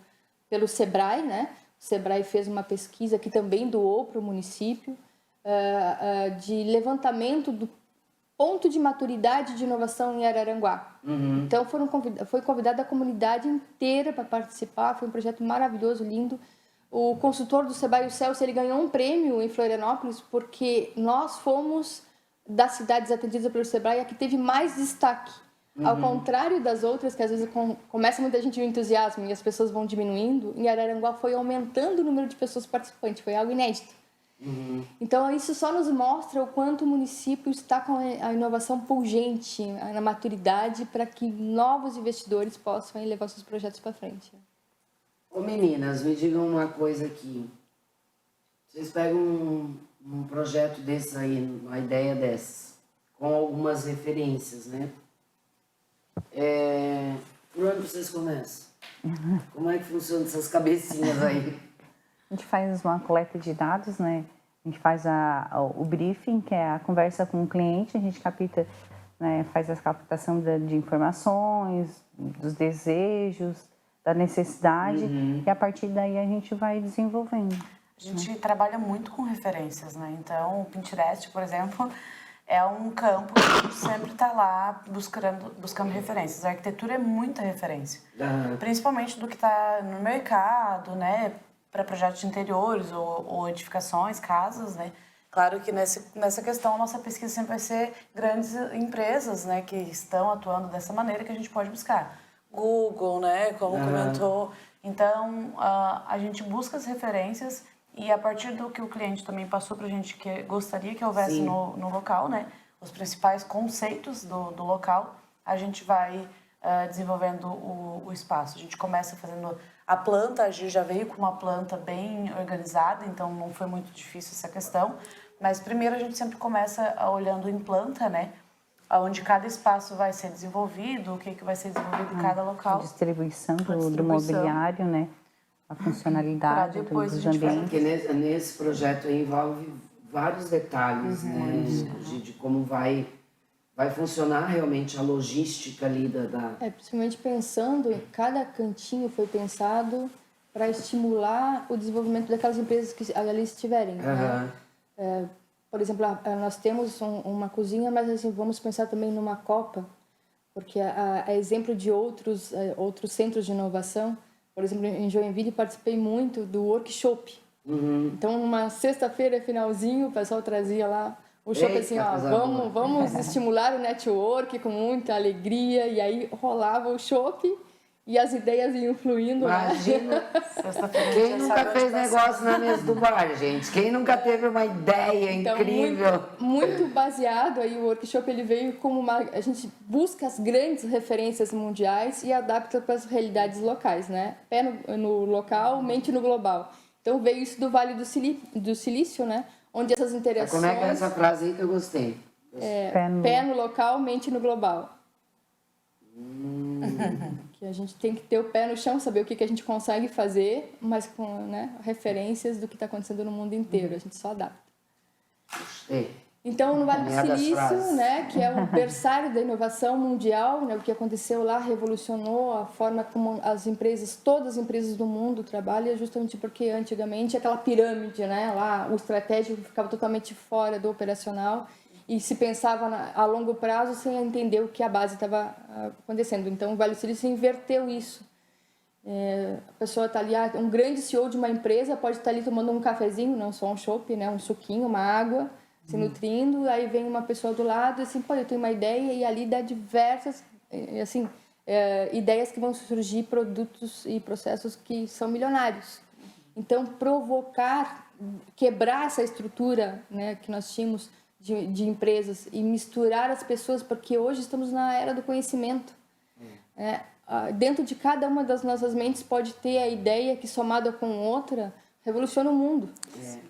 Sebrae, né? O Sebrae fez uma pesquisa que também doou para o município de levantamento do ponto de maturidade de inovação em Araranguá. Então, foi convidada a comunidade inteira para participar, foi um projeto maravilhoso, lindo. O consultor do Sebrae, o Celso, ele ganhou um prêmio em Florianópolis porque nós fomos das cidades atendidas pelo Sebrae a que teve mais destaque. Ao contrário das outras, que às vezes começa muita gente no entusiasmo e as pessoas vão diminuindo, em Araranguá foi aumentando o número de pessoas participantes, foi algo inédito. Então, isso só nos mostra o quanto o município está com a inovação pungente, na maturidade, para que novos investidores possam levar seus projetos para frente. Ô meninas, me digam uma coisa aqui. Vocês pegam um projeto desse aí, uma ideia dessas, com algumas referências, né? Por onde vocês começam? Como é que funcionam essas cabecinhas aí? A gente faz uma coleta de dados, né? A gente faz o briefing, que é a conversa com o cliente, a gente capta, né, faz a captação de informações, dos desejos, da necessidade, e a partir daí a gente vai desenvolvendo. A gente trabalha muito com referências, né? Então, o Pinterest, por exemplo, é um campo que a gente sempre está lá buscando referências. A arquitetura é muita referência, principalmente do que está no mercado, né? Para projetos de interiores ou edificações, casas, né? Claro que nessa questão a nossa pesquisa sempre vai ser grandes empresas, né, que estão atuando dessa maneira que a gente pode buscar. Google, né, como comentou. Então, a gente busca as referências e a partir do que o cliente também passou para a gente que gostaria que houvesse no local, né, os principais conceitos do local, a gente vai desenvolvendo o espaço. A gente começa fazendo a planta, a Gi já veio com uma planta bem organizada, então não foi muito difícil essa questão. Mas primeiro a gente sempre começa olhando em planta, né? Onde cada espaço vai ser desenvolvido, o que vai ser desenvolvido em cada local. A distribuição do mobiliário, né? A funcionalidade dos ambientes. Porque nesse projeto envolve vários detalhes, né? De como vai funcionar realmente a logística ali da... Principalmente pensando, em cada cantinho foi pensado para estimular o desenvolvimento daquelas empresas que ali estiverem. Né? Por exemplo, nós temos uma cozinha, mas assim, vamos pensar também numa copa, porque é exemplo de outros centros de inovação. Por exemplo, em Joinville participei muito do workshop. Então, numa sexta-feira, finalzinho, o pessoal trazia lá o shopping assim, vamos estimular o network com muita alegria, e aí rolava o shopping e as ideias iam fluindo. Imagina, quem nunca fez negócio na mesa do bar, gente? Quem nunca teve uma ideia incrível? Muito baseado, aí o workshop ele veio como a gente busca as grandes referências mundiais e adapta para as realidades locais, né? Pé no local, mente no global. Então veio isso do Vale do Silício, né? Onde essas interações... Como é que é essa frase aí que eu gostei? Pé no local, mente no global. Que a gente tem que ter o pé no chão, saber o que a gente consegue fazer, mas com referências do que está acontecendo no mundo inteiro. A gente só adapta. Gostei. Então, no Vale do Silício, né, que é o berçário da inovação mundial, né, o que aconteceu lá revolucionou a forma como todas as empresas do mundo trabalham, justamente porque antigamente aquela pirâmide, né, lá o estratégico ficava totalmente fora do operacional e se pensava a longo prazo sem entender o que a base estava acontecendo. Então, o Vale do Silício inverteu isso. A pessoa está ali, um grande CEO de uma empresa pode estar ali tomando um cafezinho, não só um chopp, né, um suquinho, uma água, se nutrindo, aí vem uma pessoa do lado e assim, eu tenho uma ideia, e ali dá diversas assim, ideias que vão surgir, produtos e processos que são milionários. Então, quebrar essa estrutura, né, que nós tínhamos de empresas e misturar as pessoas, porque hoje estamos na era do conhecimento. Dentro de cada uma das nossas mentes pode ter a ideia que, somada com outra, revoluciona o mundo.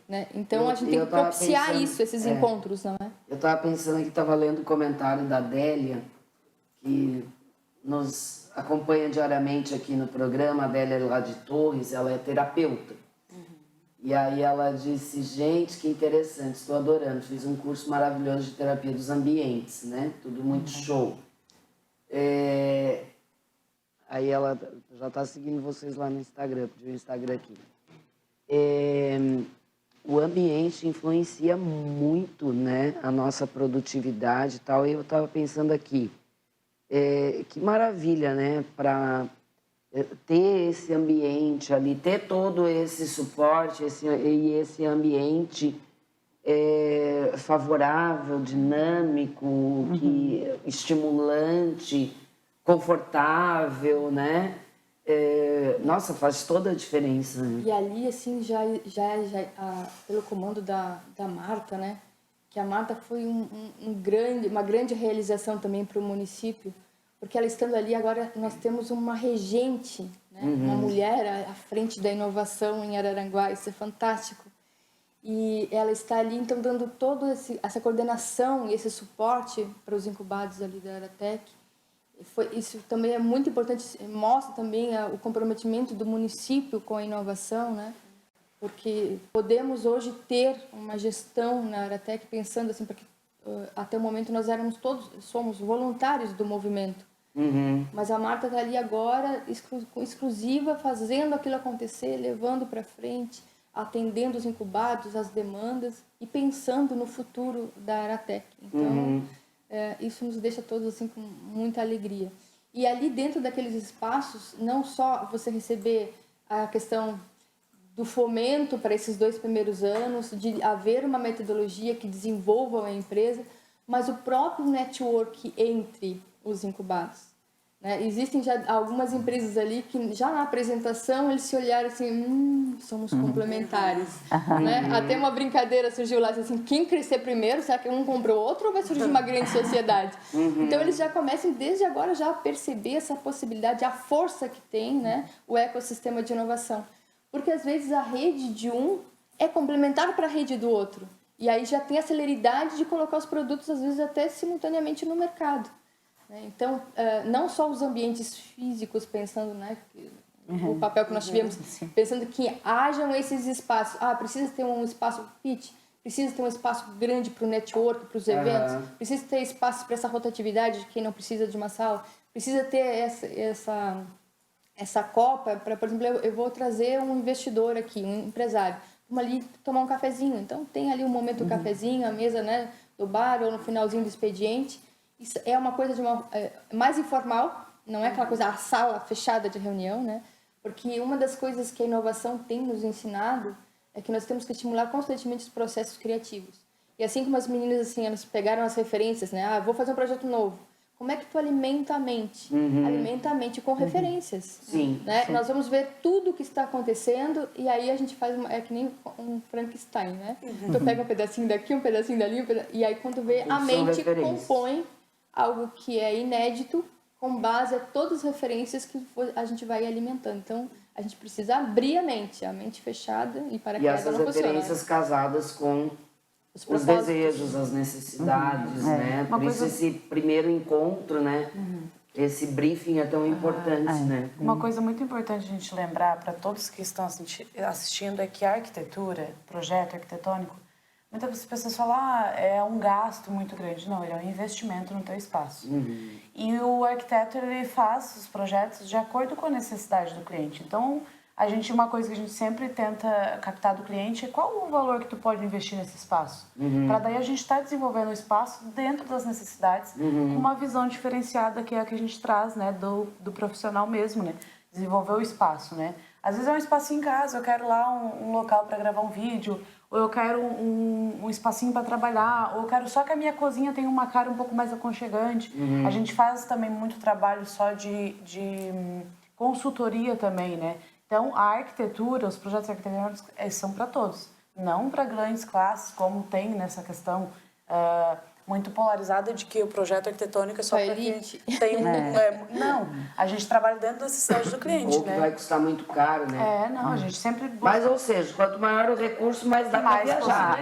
Né? Então, a gente tem que propiciar esses encontros. Não é? Eu estava pensando aqui, estava lendo o comentário da Adélia, que nos acompanha diariamente aqui no programa. A Adélia é lá de Torres, ela é terapeuta. E aí ela disse, gente, que interessante, estou adorando, fiz um curso maravilhoso de terapia dos ambientes, né? Tudo muito show. Aí ela já está seguindo vocês lá no Instagram, pediu o Instagram aqui. O ambiente influencia muito, né, a nossa produtividade e tal. E eu estava pensando aqui, que maravilha, né, para ter esse ambiente ali, ter todo esse suporte e esse ambiente favorável, dinâmico, estimulante, confortável, né? Nossa, faz toda a diferença. Né? E ali, assim, já pelo comando da Marta, né? Que a Marta foi uma grande realização também para o município, porque ela estando ali, agora nós temos uma regente, né? Uma mulher à frente da inovação em Araranguá, isso é fantástico. E ela está ali, então, dando toda essa coordenação e esse suporte para os incubados ali da Aratec. Isso também é muito importante, mostra também o comprometimento do município com a inovação, né? Porque podemos hoje ter uma gestão na Aratec pensando assim, porque até o momento nós somos voluntários do movimento. Mas a Marta está ali agora, exclusiva, fazendo aquilo acontecer, levando para frente, atendendo os incubados, as demandas e pensando no futuro da Aratec. Então, isso nos deixa todos assim com muita alegria. E ali dentro daqueles espaços, não só você receber a questão do fomento para esses 2 primeiros anos, de haver uma metodologia que desenvolva a empresa, mas o próprio network entre os incubados. Né? Existem já algumas empresas ali que já na apresentação eles se olharam assim, somos complementares. Né? Até uma brincadeira surgiu lá, assim, quem crescer primeiro, será que um comprou outro ou vai surgir uma grande sociedade? Então eles já começam desde agora já a perceber essa possibilidade, a força que tem, né, o ecossistema de inovação. Porque às vezes a rede de um é complementar para a rede do outro. E aí já tem a celeridade de colocar os produtos, às vezes, até simultaneamente no mercado. Então, não só os ambientes físicos, pensando, né, o papel que nós tivemos, pensando que hajam esses espaços. Precisa ter um espaço pitch, precisa ter um espaço grande para o network, para os eventos, precisa ter espaço para essa rotatividade de quem não precisa de uma sala, precisa ter essa copa para, por exemplo, eu vou trazer um investidor aqui, um empresário, vamos ali tomar um cafezinho. Então, tem ali um momento do cafezinho, a mesa, né, do bar ou no finalzinho do expediente. Isso é uma coisa mais informal, não é aquela coisa, a sala fechada de reunião, né? Porque uma das coisas que a inovação tem nos ensinado é que nós temos que estimular constantemente os processos criativos. E assim como as meninas, assim, elas pegaram as referências, né? Vou fazer um projeto novo. Como é que tu alimenta a mente? Alimenta a mente com referências. Sim, né? sim. Nós vamos ver tudo o que está acontecendo e aí a gente faz, é que nem um Frankenstein, né? Tu pega um pedacinho daqui, um pedacinho dali, e aí quando vê, a mente compõe algo que é inédito com base a todas as referências que a gente vai alimentando. Então, a gente precisa abrir a mente fechada e para que ela não funcione. E essas referências casadas com os desejos, as necessidades, né? Por isso esse primeiro encontro, né? Esse briefing é tão importante, né? Uma coisa muito importante a gente lembrar para todos que estão assistindo é que a arquitetura, projeto arquitetônico, muitas pessoas falam, é um gasto muito grande. Não, ele é um investimento no teu espaço. E o arquiteto, ele faz os projetos de acordo com a necessidade do cliente. Então, uma coisa que a gente sempre tenta captar do cliente é qual o valor que tu pode investir nesse espaço. Para daí a gente estar desenvolvendo o espaço dentro das necessidades, com uma visão diferenciada que é a que a gente traz, né, do profissional mesmo, né? Desenvolver o espaço, né? Às vezes é um espacinho em casa, eu quero lá um local para gravar um vídeo, ou eu quero um espacinho para trabalhar, ou eu quero só que a minha cozinha tenha uma cara um pouco mais aconchegante. A gente faz também muito trabalho só de consultoria também, né? Então, a arquitetura, os projetos arquitetônicos são para todos, não para grandes classes, como tem nessa questão muito polarizada de que o projeto arquitetônico é só para quem tem não, a gente trabalha dentro da necessidade do cliente, ou que vai custar muito caro, né? A gente sempre busca... Mas, ou seja, quanto maior o recurso, mais dá para viajar.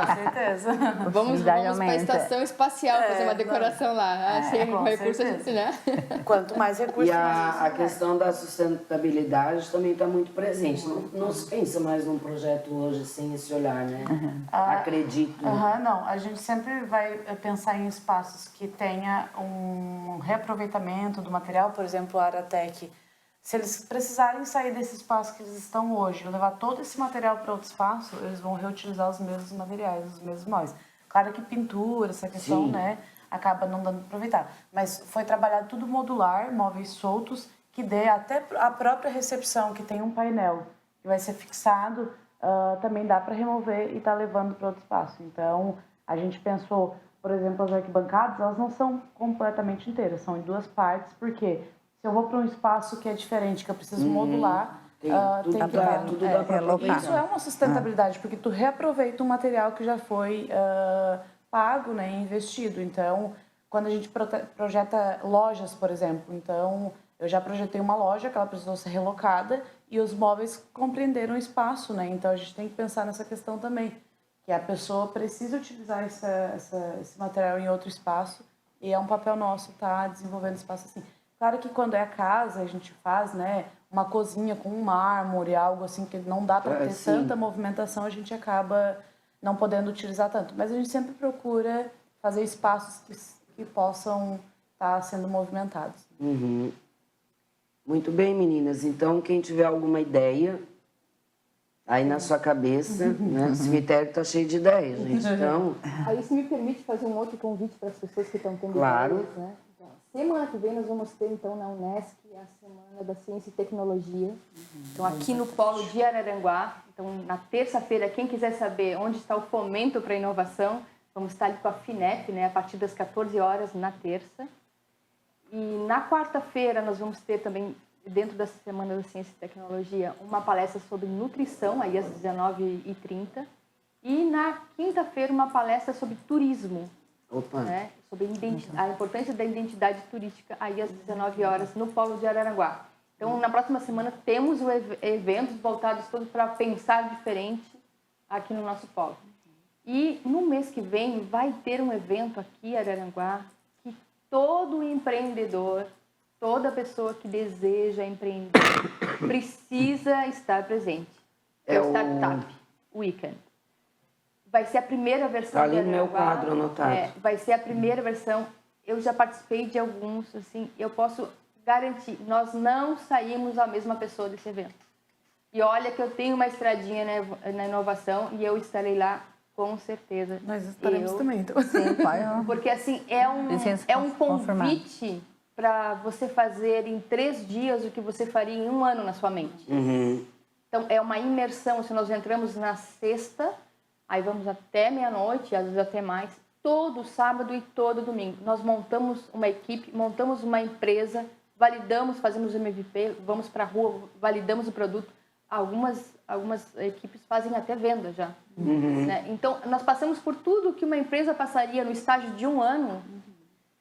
Com certeza. Vamos para a estação espacial fazer uma decoração lá. Sem recurso, a gente, né? Quanto mais recursos, e a questão da sustentabilidade também está muito presente. Não se pensa mais num projeto hoje sem esse olhar, né? Acredito. Não, a gente sempre vai pensar em espaços que tenha um reaproveitamento do material, por exemplo, a Aratec. Se eles precisarem sair desse espaço que eles estão hoje, levar todo esse material para outro espaço, eles vão reutilizar os mesmos materiais, os mesmos móveis. Claro que pintura, essa questão, né, acaba não dando para aproveitar. Mas foi trabalhado tudo modular, móveis soltos, que dê até a própria recepção, que tem um painel que vai ser fixado, também dá para remover e estar levando para outro espaço. Então, a gente pensou, por exemplo, as arquibancadas, elas não são completamente inteiras, são em 2 partes, porque se eu vou para um espaço que é diferente, que eu preciso modular, tudo dá para aproveitar. Isso é uma sustentabilidade, porque tu reaproveita um material que já foi pago, né, e investido. Então, quando a gente projeta lojas, por exemplo, então eu já projetei uma loja que ela precisou ser relocada e os móveis compreenderam o espaço, né? Então a gente tem que pensar nessa questão também, que a pessoa precisa utilizar esse material em outro espaço e é um papel nosso estar desenvolvendo espaço assim. Claro que quando é a casa, a gente faz, né, uma cozinha com um mármore, algo assim que não dá para ter tanta movimentação, a gente acaba não podendo utilizar tanto. Mas a gente sempre procura fazer espaços que possam estar sendo movimentados. Muito bem, meninas. Então, quem tiver alguma ideia aí na sua cabeça, né? O cemitério está cheio de ideias, gente. Então... Aí, se me permite fazer um outro convite para as pessoas que estão tendo Claro. ideias, né? semana que vem nós vamos ter, então, na Unesc, a Semana da Ciência e Tecnologia. Então, aqui no Polo de Araranguá. Então, na terça-feira, quem quiser saber onde está o fomento para a inovação, vamos estar ali com a FINEP, né, a partir das 14 horas na terça. E na quarta-feira nós vamos ter também, dentro da Semana da Ciência e Tecnologia, uma palestra sobre nutrição, aí às 19h30. E na quinta-feira uma palestra sobre turismo, né, sobre a importância da identidade turística, aí às 19 horas no Polo de Araranguá. Então, na próxima semana temos eventos voltados todos para pensar diferente aqui no nosso polo. E no mês que vem vai ter um evento aqui em Araranguá que todo empreendedor, toda pessoa que deseja empreender precisa estar presente. É o Startup Weekend. Vai ser a primeira versão ali no meu quadro anotado. Vai ser a primeira versão. Eu já participei de alguns, assim, eu posso garantir, nós não saímos a mesma pessoa desse evento. E olha que eu tenho uma estradinha na inovação e eu estarei lá com certeza. Nós estaremos também, então. Sim, pode. Porque assim, é um convite para você fazer em 3 dias o que você faria em 1 ano na sua mente. Uhum. Então, é uma imersão. Se nós entramos na sexta, aí vamos até meia-noite, às vezes até mais, todo sábado e todo domingo. Nós montamos uma equipe, montamos uma empresa, validamos, fazemos o MVP, vamos para a rua, validamos o produto. Algumas equipes fazem até venda já. Uhum. Né? Então, nós passamos por tudo que uma empresa passaria no estágio de 1 ano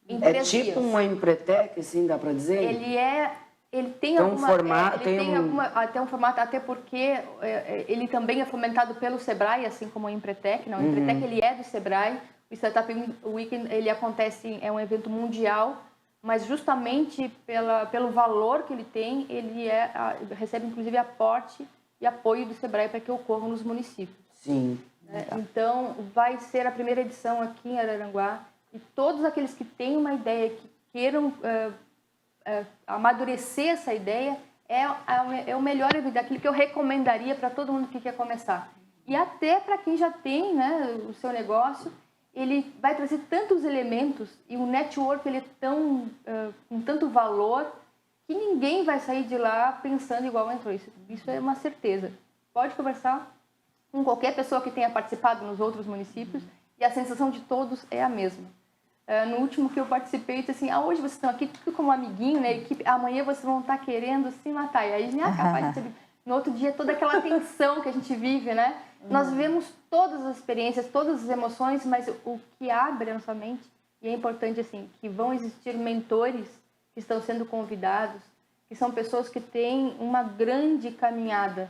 em 3 dias. É tipo um Empretec, assim, dá para dizer? Ele tem até um formato, até porque ele também é fomentado pelo Sebrae, assim como o Empretec. Não, o Empretec ele é do Sebrae. O Startup Weekend ele acontece, é um evento mundial, mas justamente pelo valor que ele tem, ele recebe inclusive aporte e apoio do Sebrae para que ocorra nos municípios. Sim. Então, vai ser a primeira edição aqui em Araranguá e todos aqueles que têm uma ideia, que queiram amadurecer essa ideia, é o melhor evento, aquilo que eu recomendaria para todo mundo que quer começar. E até para quem já tem, né, o seu negócio, ele vai trazer tantos elementos e o network ele é com tanto valor que ninguém vai sair de lá pensando igual entrou. Isso é uma certeza. Pode conversar com qualquer pessoa que tenha participado nos outros municípios e a sensação de todos é a mesma. No último que eu participei, eu disse assim, hoje vocês estão aqui tudo como amiguinho, né, equipe, amanhã vocês vão estar querendo se matar. E aí a gente capaz de no outro dia toda aquela tensão que a gente vive, né? Nós vivemos todas as experiências, todas as emoções, mas o que abre a nossa mente, e é importante assim, que vão existir mentores que estão sendo convidados, que são pessoas que têm uma grande caminhada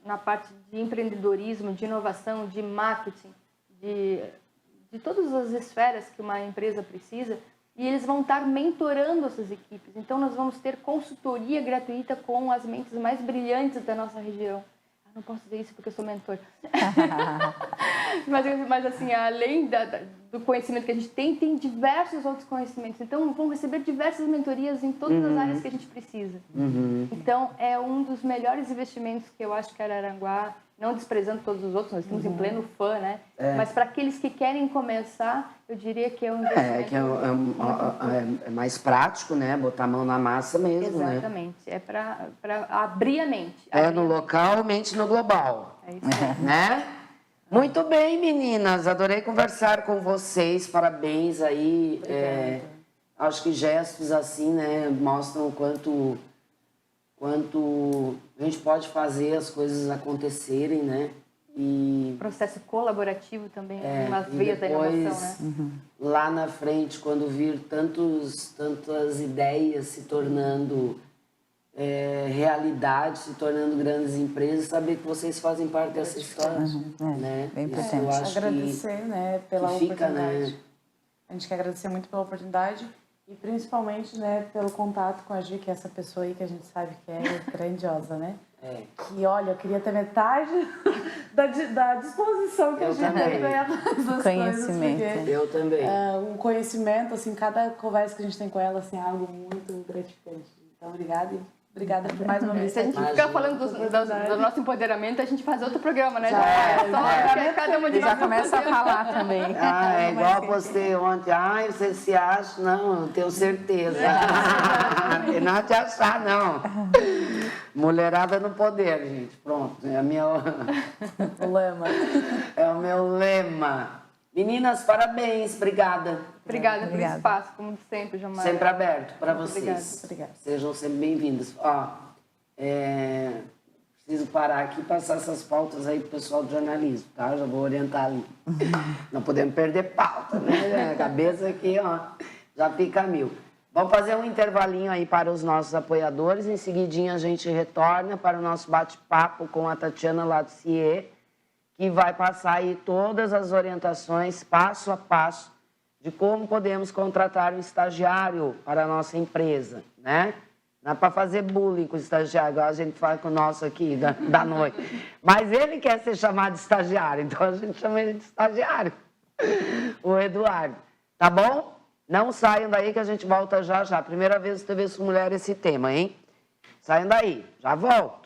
na parte de empreendedorismo, de inovação, de marketing, de todas as esferas que uma empresa precisa, e eles vão estar mentorando essas equipes. Então, nós vamos ter consultoria gratuita com as mentes mais brilhantes da nossa região. Não posso dizer isso porque eu sou mentor. mas assim, além do conhecimento que a gente tem diversos outros conhecimentos. Então, vão receber diversas mentorias em todas as áreas que a gente precisa. Então, é um dos melhores investimentos que eu acho que Araranguá, não desprezando todos os outros, nós estamos em pleno fã, né? Mas para aqueles que querem começar, eu diria que é um investimento... É mais prático, né? Botar a mão na massa mesmo, Exatamente. É para abrir a mente. No local, mente no global. É isso aí. Né? Muito bem, meninas. Adorei conversar com vocês. Parabéns aí. Acho que gestos assim, né? Mostram o quanto a gente pode fazer as coisas acontecerem, né? E processo colaborativo também, uma veia da inovação, né? Lá na frente, quando vir tantas ideias se tornando realidade, se tornando grandes empresas, saber que vocês fazem parte dessa história, né? Bem importante. Eu acho agradecer, né, pela oportunidade. Né? A gente quer agradecer muito pela oportunidade e principalmente, né, pelo contato com a Gi, que é essa pessoa aí que a gente sabe que é grandiosa, né? Que, olha, eu queria ter metade da disposição que a gente tem das conhecimento. Coisas, porque, eu também. Um conhecimento, assim, cada conversa que a gente tem com ela, assim, é algo muito gratificante. Então, obrigada e Obrigada por mais uma vez. Se a gente ficar falando do nosso empoderamento, a gente faz outro programa, né? Cada uma já começa a falar também. É igual eu postei ontem. Ai, você se acha? Não, eu tenho certeza. Não tem nada de achar, não. Mulherada no poder, gente. Pronto, é O lema. é o meu lema. Meninas, parabéns, obrigada. Obrigada pelo espaço, como sempre, Jamara. Sempre aberto para vocês. Obrigada. Sejam sempre bem-vindas. Ó, preciso parar aqui e passar essas pautas aí pro pessoal do jornalismo, tá? Já vou orientar ali. Não podemos perder pauta, né? A cabeça aqui, ó, já fica mil. Vamos fazer um intervalinho aí para os nossos apoiadores. Em seguidinha a gente retorna para o nosso bate-papo com a Tatiana Latsier, que vai passar aí todas as orientações, passo a passo, de como podemos contratar um estagiário para a nossa empresa, né? Não é para fazer bullying com o estagiário, igual a gente faz com o nosso aqui da noite. Mas ele quer ser chamado de estagiário, então a gente chama ele de estagiário, o Eduardo. Tá bom? Não saiam daí que a gente volta já já. Primeira vez que TV Sul Mulher esse tema, hein? Saiam daí, já volto.